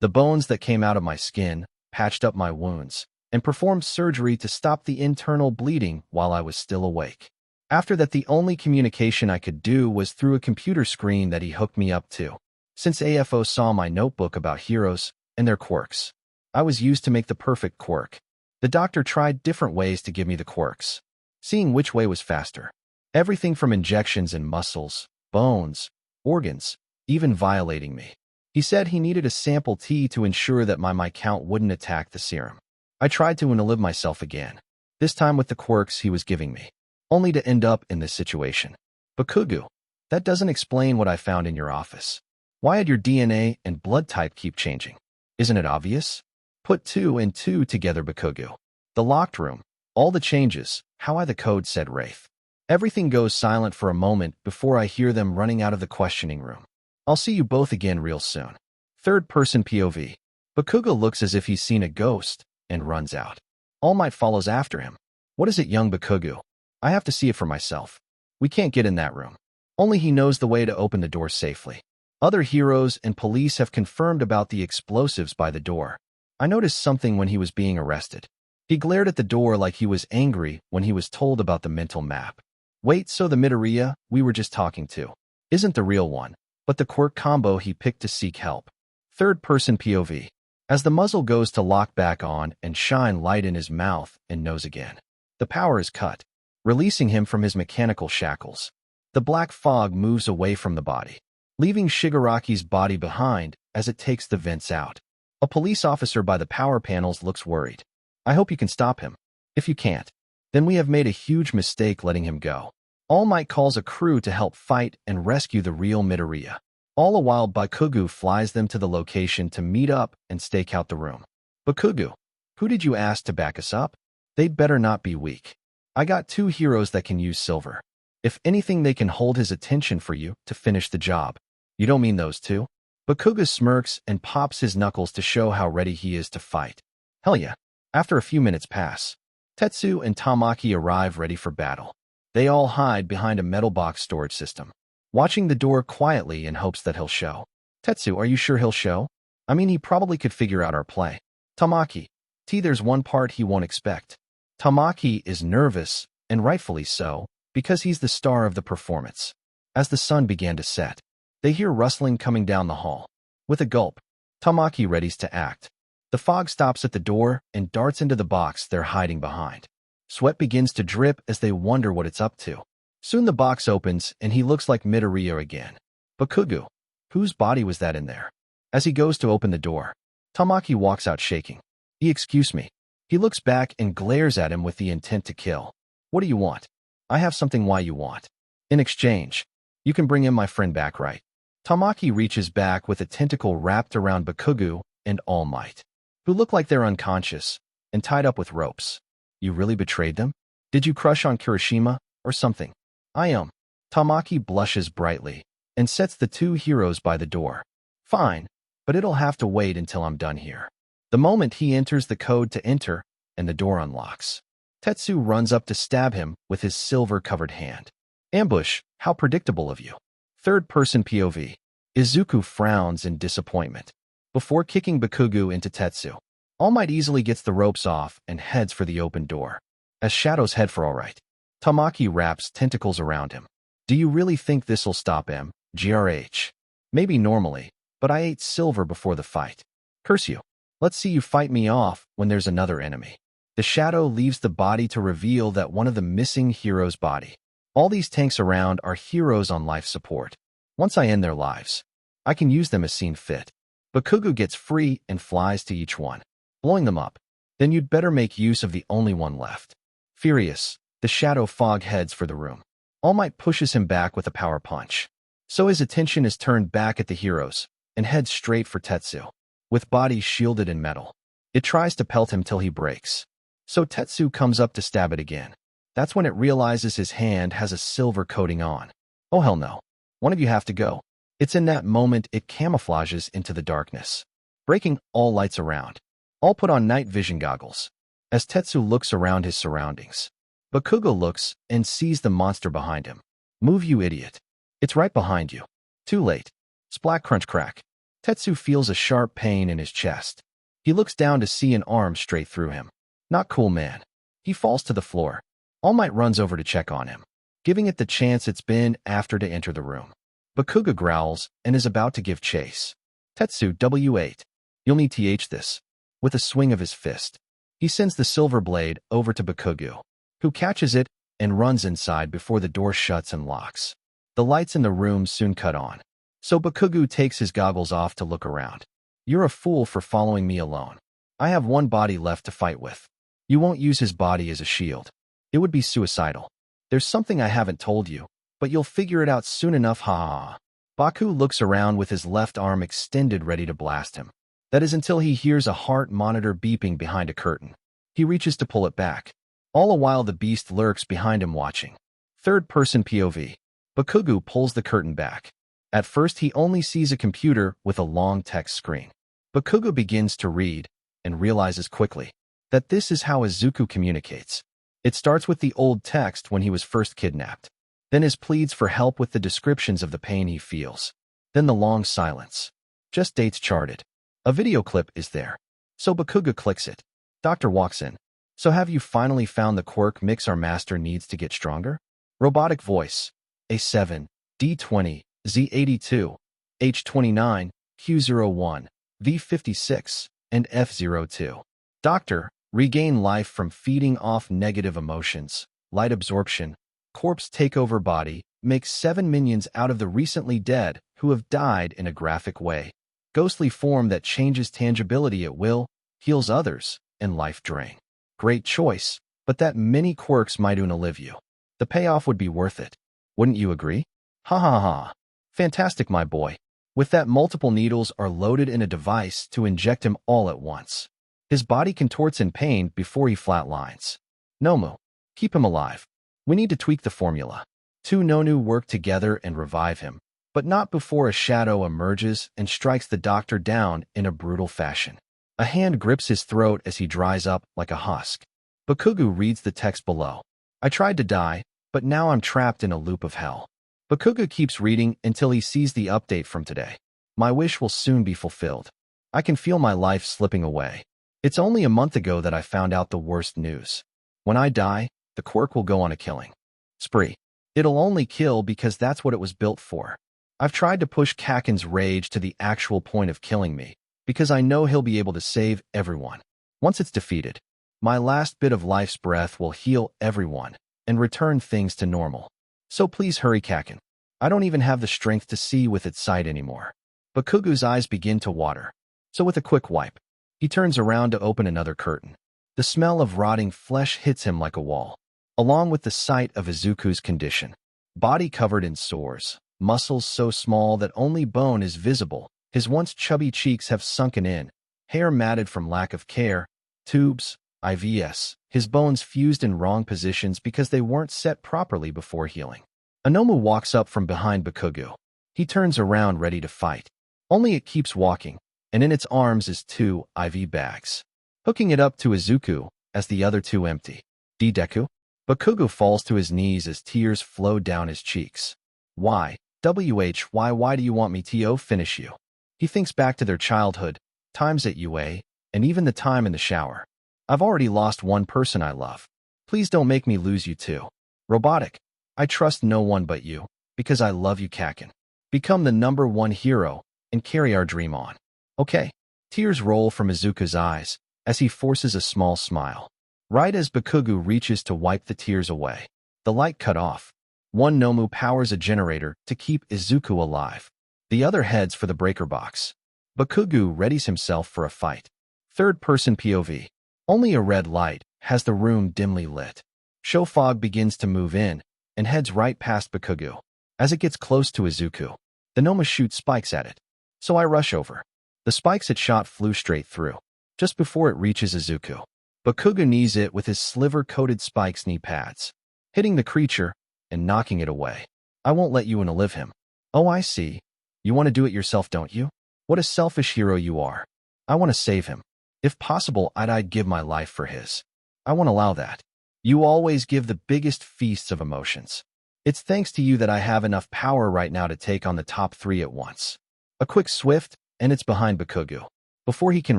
the bones that came out of my skin, patched up my wounds, and performed surgery to stop the internal bleeding while I was still awake. After that, the only communication I could do was through a computer screen that he hooked me up to. Since AFO saw my notebook about heroes and their quirks, I was used to make the perfect quirk. The doctor tried different ways to give me the quirks, seeing which way was faster. Everything from injections in muscles, bones, organs, even violating me. He said he needed a sample T to ensure that my count wouldn't attack the serum. I tried to unalive myself again, this time with the quirks he was giving me, only to end up in this situation. Bakugo, that doesn't explain what I found in your office. Why did your DNA and blood type keep changing? Isn't it obvious? Put 2 and 2 together, Bakugo. The locked room, all the changes, how I the code, said Wraith. Everything goes silent for a moment before I hear them running out of the questioning room. I'll see you both again real soon. Third-person POV. Bakugo looks as if he's seen a ghost and runs out. All Might follows after him. What is it, young Bakugo? I have to see it for myself. We can't get in that room. Only he knows the way to open the door safely. Other heroes and police have confirmed about the explosives by the door. I noticed something when he was being arrested. He glared at the door like he was angry when he was told about the mental map. Wait, so the Midoriya we were just talking to isn't the real one, but the quirk combo he picked to seek help. Third-person POV. As the muzzle goes to lock back on and shine light in his mouth and nose again. The power is cut. releasing him from his mechanical shackles. The black fog moves away from the body, leaving Shigaraki's body behind as it takes the vents out. A police officer by the power panels looks worried. I hope you can stop him. If you can't, then we have made a huge mistake letting him go. All Might calls a crew to help fight and rescue the real Midoriya. All the while, Bakugo flies them to the location to meet up and stake out the room. Bakugo, who did you ask to back us up? They'd better not be weak. I got 2 heroes that can use silver. If anything, they can hold his attention for you to finish the job. You don't mean those 2? Bakugo smirks and pops his knuckles to show how ready he is to fight. Hell yeah. After a few minutes pass, Tetsu and Tamaki arrive ready for battle. They all hide behind a metal box storage system, watching the door quietly in hopes that he'll show. Tetsu, are you sure he'll show? I mean, he probably could figure out our play. Tamaki, there's one part he won't expect. Tamaki is nervous, and rightfully so, because he's the star of the performance. As the sun began to set, they hear rustling coming down the hall. With a gulp, Tamaki readies to act. The fog stops at the door and darts into the box they're hiding behind. Sweat begins to drip as they wonder what it's up to. Soon the box opens and he looks like Midoriya again. Bakugo, whose body was that in there? As he goes to open the door, Tamaki walks out shaking. Excuse me. He looks back and glares at him with the intent to kill. What do you want? I have something why you want. In exchange, you can bring in my friend back, right? Tamaki reaches back with a tentacle wrapped around Bakugo and All Might, who look like they're unconscious and tied up with ropes. You really betrayed them? Did you crush on Kirishima or something? I am. Tamaki blushes brightly and sets the 2 heroes by the door. Fine, but it'll have to wait until I'm done here. The moment he enters the code to enter and the door unlocks, Tetsu runs up to stab him with his silver-covered hand. Ambush, how predictable of you. Third-person POV. Izuku frowns in disappointment. Before kicking Bakugo into Tetsu, All Might easily gets the ropes off and heads for the open door. As Shadows head for All Right, Tamaki wraps tentacles around him. Do you really think this'll stop him, GRH? Maybe normally, but I ate silver before the fight. Curse you. Let's see you fight me off when there's another enemy. The shadow leaves the body to reveal that one of the missing heroes' body. All these tanks around are heroes on life support. Once I end their lives, I can use them as seen fit. Bakugo gets free and flies to each one, blowing them up. Then you'd better make use of the only one left. Furious, the shadow fog heads for the room. All Might pushes him back with a power punch. So his attention is turned back at the heroes and heads straight for Tetsu. With bodies shielded in metal, it tries to pelt him till he breaks. So Tetsu comes up to stab it again. That's when it realizes his hand has a silver coating on. Oh hell no. One of you have to go. It's in that moment it camouflages into the darkness, breaking all lights around. All put on night vision goggles. As Tetsu looks around his surroundings, Bakugo looks and sees the monster behind him. Move, you idiot. It's right behind you. Too late. Splat, crunch, crack. Tetsu feels a sharp pain in his chest. He looks down to see an arm straight through him. Not cool, man. He falls to the floor. All Might runs over to check on him, giving it the chance it's been after to enter the room. Bakugo growls and is about to give chase. Tetsu, W8. You'll need this. With a swing of his fist, he sends the silver blade over to Bakugo, who catches it and runs inside before the door shuts and locks. The lights in the room soon cut on, so Bakugo takes his goggles off to look around. You're a fool for following me alone. I have one body left to fight with. You won't use his body as a shield. It would be suicidal. There's something I haven't told you, but you'll figure it out soon enough, ha ha ha. Baku looks around with his left arm extended ready to blast him. That is until he hears a heart monitor beeping behind a curtain. He reaches to pull it back. All the while the beast lurks behind him watching. Third-person POV. Bakugo pulls the curtain back. At first he only sees a computer with a long text screen. Bakugo begins to read and realizes quickly that this is how Izuku communicates. It starts with the old text when he was first kidnapped, then his pleads for help with the descriptions of the pain he feels, then the long silence. Just dates charted. A video clip is there, so Bakugo clicks it. Doctor walks in. So have you finally found the quirk mix our master needs to get stronger? Robotic voice. A7, D20, Z82, H29, Q01, V56, and F02. Doctor, regain life from feeding off negative emotions. light absorption, corpse takeover body, makes 7 minions out of the recently dead who have died in a graphic way. Ghostly form that changes tangibility at will, heals others, and life drain. Great choice, but that many quirks might unalive you. The payoff would be worth it. Wouldn't you agree? Ha ha ha. Fantastic, my boy. With that, multiple needles are loaded in a device to inject him all at once. His body contorts in pain before he flatlines. Nomu, keep him alive. We need to tweak the formula. 2 Nonu work together and revive him, but not before a shadow emerges and strikes the doctor down in a brutal fashion. A hand grips his throat as he dries up like a husk. Bakugo reads the text below. I tried to die, but now I'm trapped in a loop of hell. Bakugo keeps reading until he sees the update from today. My wish will soon be fulfilled. I can feel my life slipping away. It's only a month ago that I found out the worst news. When I die, the quirk will go on a killing spree. It'll only kill because that's what it was built for. I've tried to push Kaken's rage to the actual point of killing me, because I know he'll be able to save everyone. Once it's defeated, my last bit of life's breath will heal everyone and return things to normal. So please hurry, Kaken. I don't even have the strength to see with its sight anymore. Bakugo's eyes begin to water. So with a quick wipe, he turns around to open another curtain. The smell of rotting flesh hits him like a wall, along with the sight of Izuku's condition. Body covered in sores, muscles so small that only bone is visible, his once chubby cheeks have sunken in, hair matted from lack of care, tubes, IVs, his bones fused in wrong positions because they weren't set properly before healing. Anomu walks up from behind Bakugo. He turns around ready to fight. Only it keeps walking, and in its arms is 2 IV bags, hooking it up to Izuku as the other 2 empty. Deku? Bakugo falls to his knees as tears flow down his cheeks. Why do you want me to finish you? He thinks back to their childhood, times at UA, and even the time in the shower. I've already lost one person I love. Please don't make me lose you too. Robotic. I trust no one but you, because I love you, Kaken. Become the #1 hero and carry our dream on. Okay. Tears roll from Izuku's eyes as he forces a small smile. Right as Bakugo reaches to wipe the tears away, the light cut off. One Nomu powers a generator to keep Izuku alive. The other heads for the breaker box. Bakugo readies himself for a fight. Third-person POV. Only a red light has the room dimly lit. Show fog begins to move in and heads right past Bakugo. As it gets close to Izuku, the Noma shoots spikes at it. So I rush over. The spikes it shot flew straight through, just before it reaches Izuku. Bakugo knees it with his sliver-coated spikes knee pads, hitting the creature and knocking it away. I won't let you unalive him. Oh, I see. You want to do it yourself, don't you? What a selfish hero you are. I want to save him. If possible, I'd give my life for his. I won't allow that. You always give the biggest feasts of emotions. It's thanks to you that I have enough power right now to take on the top 3 at once. A quick swift, and it's behind Bakugo. Before he can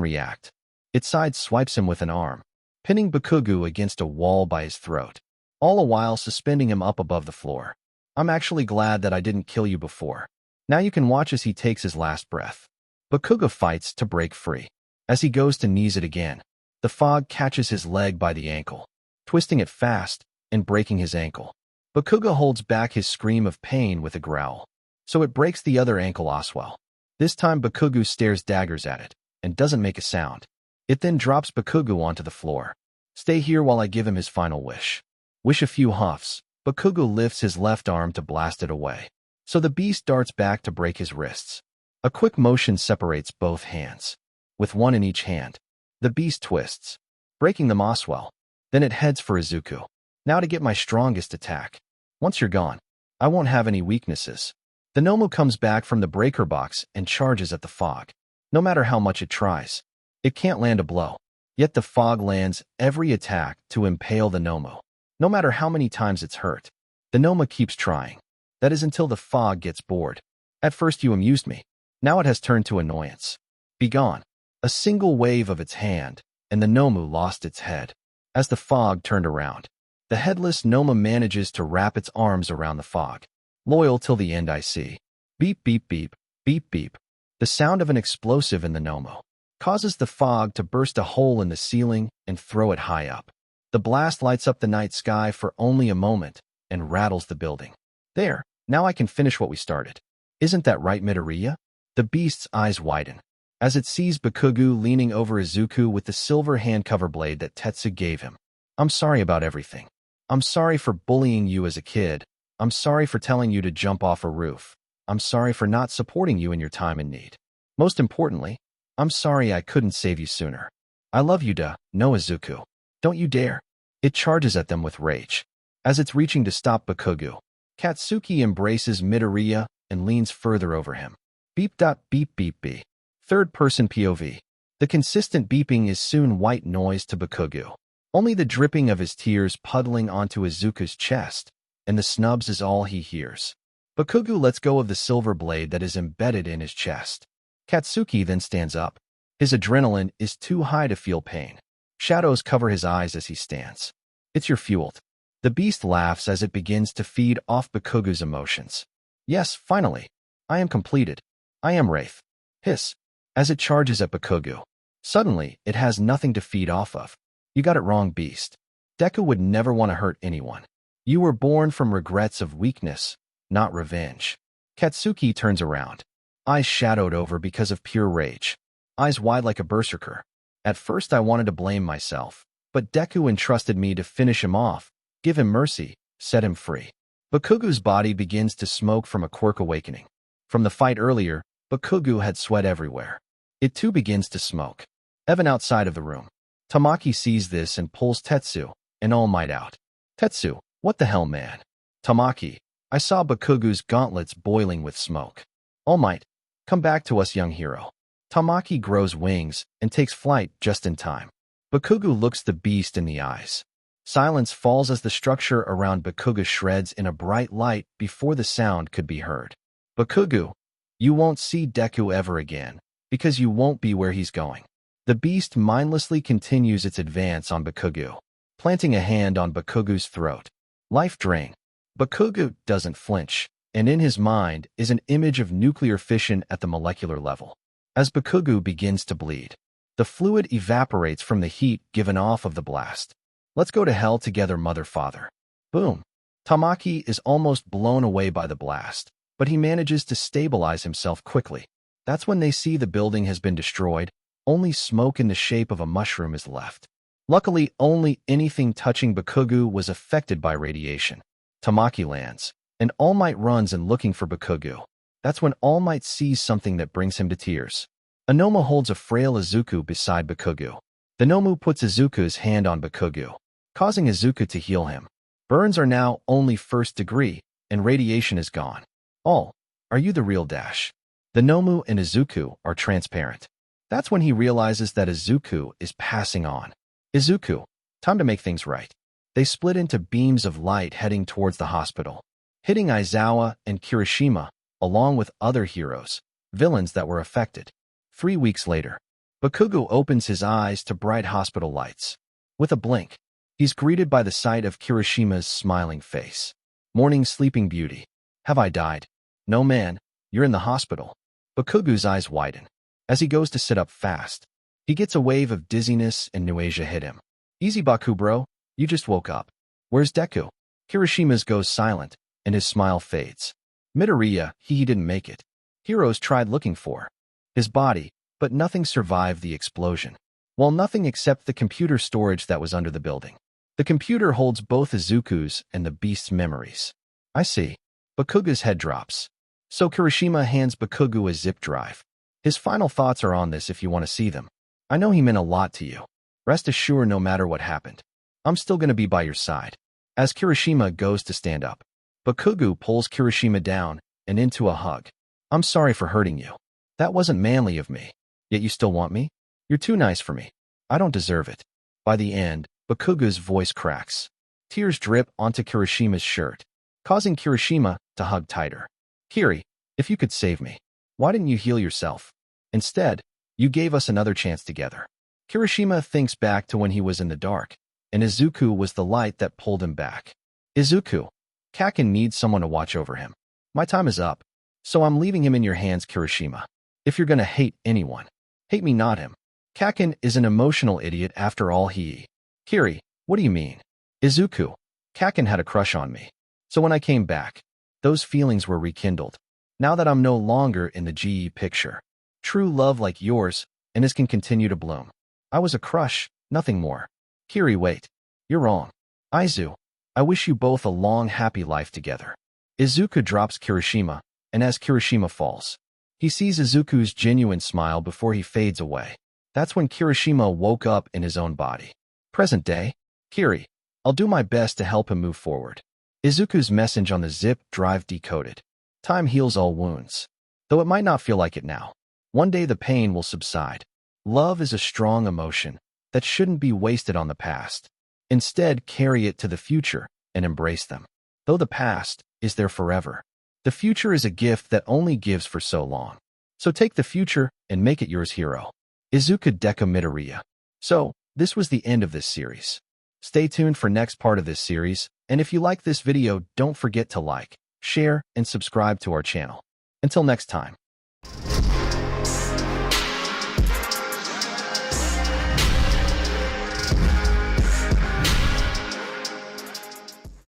react, it side swipes him with an arm, pinning Bakugo against a wall by his throat, all the while suspending him up above the floor. I'm actually glad that I didn't kill you before. Now you can watch as he takes his last breath. Bakugo fights to break free. As he goes to knees it again, the fog catches his leg by the ankle, twisting it fast and breaking his ankle. Bakugo holds back his scream of pain with a growl, so it breaks the other ankle as well. This time Bakugo stares daggers at it and doesn't make a sound. It then drops Bakugo onto the floor. Stay here while I give him his final wish. Wish a few huffs. Bakugo lifts his left arm to blast it away, so the beast darts back to break his wrists. A quick motion separates both hands. With one in each hand, the beast twists, breaking them as well. Then it heads for Izuku. Now to get my strongest attack. Once you're gone, I won't have any weaknesses. The Nomu comes back from the breaker box and charges at the fog. No matter how much it tries, it can't land a blow. Yet the fog lands every attack to impale the Nomu. No matter how many times it's hurt, the Noma keeps trying. That is until the fog gets bored. At first you amused me. Now it has turned to annoyance. Be gone. A single wave of its hand, and the Nomu lost its head. As the fog turned around, the headless Noma manages to wrap its arms around the fog. Loyal till the end, I see. Beep, beep, beep, beep, beep. The sound of an explosive in the Nomu causes the fog to burst a hole in the ceiling and throw it high up. The blast lights up the night sky for only a moment and rattles the building. There, now I can finish what we started. Isn't that right, Midoriya? The beast's eyes widen as it sees Bakugo leaning over Izuku with the silver hand cover blade that Tetsu gave him. I'm sorry about everything. I'm sorry for bullying you as a kid. I'm sorry for telling you to jump off a roof. I'm sorry for not supporting you in your time in need. Most importantly, I'm sorry I couldn't save you sooner. I love you, no Izuku. Don't you dare. It charges at them with rage. As it's reaching to stop Bakugo, Katsuki embraces Midoriya and leans further over him. Beep dot beep beep beep. Third-person POV. The consistent beeping is soon white noise to Bakugo. Only the dripping of his tears puddling onto Izuku's chest, and the snubs is all he hears. Bakugo lets go of the silver blade that is embedded in his chest. Katsuki then stands up. His adrenaline is too high to feel pain. Shadows cover his eyes as he stands. It's your fuel. The beast laughs as it begins to feed off Bakugo's emotions. Yes, finally. I am completed. I am Wraith. Hiss. As it charges at Bakugo. Suddenly, it has nothing to feed off of. You got it wrong, beast. Deku would never want to hurt anyone. You were born from regrets of weakness, not revenge. Katsuki turns around. Eyes shadowed over because of pure rage. Eyes wide like a berserker. At first I wanted to blame myself, but Deku entrusted me to finish him off, give him mercy, set him free. Bakugo's body begins to smoke from a quirk awakening. From the fight earlier, Bakugo had sweat everywhere. It too begins to smoke. Even outside of the room. Tamaki sees this and pulls Tetsu and All Might out. Tetsu, what the hell, man? Tamaki, I saw Bakugo's gauntlets boiling with smoke. All Might, come back to us, young hero. Tamaki grows wings and takes flight just in time. Bakugo looks the beast in the eyes. Silence falls as the structure around Bakugo shreds in a bright light before the sound could be heard. Bakugo, you won't see Deku ever again, because you won't be where he's going. The beast mindlessly continues its advance on Bakugo, planting a hand on Bakugo's throat. Life drain. Bakugo doesn't flinch, and in his mind is an image of nuclear fission at the molecular level. As Bakugo begins to bleed, the fluid evaporates from the heat given off of the blast. Let's go to hell together, mother-father. Boom. Tamaki is almost blown away by the blast, but he manages to stabilize himself quickly. That's when they see the building has been destroyed. Only smoke in the shape of a mushroom is left. Luckily, only anything touching Bakugo was affected by radiation. Tamaki lands, and All Might runs and looking for Bakugo. That's when All Might sees something that brings him to tears. A Nomu holds a frail Izuku beside Bakugo. The Nomu puts Izuku's hand on Bakugo, causing Izuku to heal him. Burns are now only first degree, and radiation is gone. All, are you the real Dash? The Nomu and Izuku are transparent. That's when he realizes that Izuku is passing on. Izuku, time to make things right. They split into beams of light heading towards the hospital, hitting Aizawa and Kirishima, along with other heroes, villains that were affected. 3 weeks later, Bakugo opens his eyes to bright hospital lights. With a blink, he's greeted by the sight of Kirishima's smiling face. Morning, Sleeping Beauty. Have I died? No, man, you're in the hospital. Bakugo's eyes widen. As he goes to sit up fast, he gets a wave of dizziness and nausea hit him. Easy, Baku bro, you just woke up. Where's Deku? Kirishima's goes silent, and his smile fades. Midoriya, he didn't make it. Heroes tried looking for his body, but nothing survived the explosion. Well, nothing except the computer storage that was under the building. The computer holds both Izuku's and the beast's memories. I see. Bakugo's head drops. So Kirishima hands Bakugo a zip drive. His final thoughts are on this if you want to see them. I know he meant a lot to you. Rest assured, no matter what happened, I'm still going to be by your side. As Kirishima goes to stand up, Bakugo pulls Kirishima down and into a hug. I'm sorry for hurting you. That wasn't manly of me. Yet you still want me? You're too nice for me. I don't deserve it. By the end, Bakugo's voice cracks. Tears drip onto Kirishima's shirt, causing Kirishima to hug tighter. Kiri, if you could save me, why didn't you heal yourself? Instead, you gave us another chance together. Kirishima thinks back to when he was in the dark, and Izuku was the light that pulled him back. Izuku, Kaken needs someone to watch over him. My time is up, so I'm leaving him in your hands, Kirishima. If you're gonna hate anyone, hate me, not him. Kaken is an emotional idiot after all. Kiri, What do you mean? Izuku. Kaken had a crush on me. So when I came back, those feelings were rekindled. Now that I'm no longer in the GE picture, true love like yours and his can continue to bloom. I was a crush, nothing more. Kiri, wait. You're wrong. Izu, I wish you both a long, happy life together. Izuku drops Kirishima, and as Kirishima falls, he sees Izuku's genuine smile before he fades away. That's when Kirishima woke up in his own body. Present day. Kiri, I'll do my best to help him move forward. Izuku's message on the zip drive decoded. Time heals all wounds. Though it might not feel like it now. One day the pain will subside. Love is a strong emotion that shouldn't be wasted on the past. Instead, carry it to the future and embrace them. Though the past is there forever, the future is a gift that only gives for so long. So take the future and make it yours, hero. Izuku Deka Midoriya. So, this was the end of this series. Stay tuned for next part of this series, and if you like this video, don't forget to like, share, and subscribe to our channel. Until next time.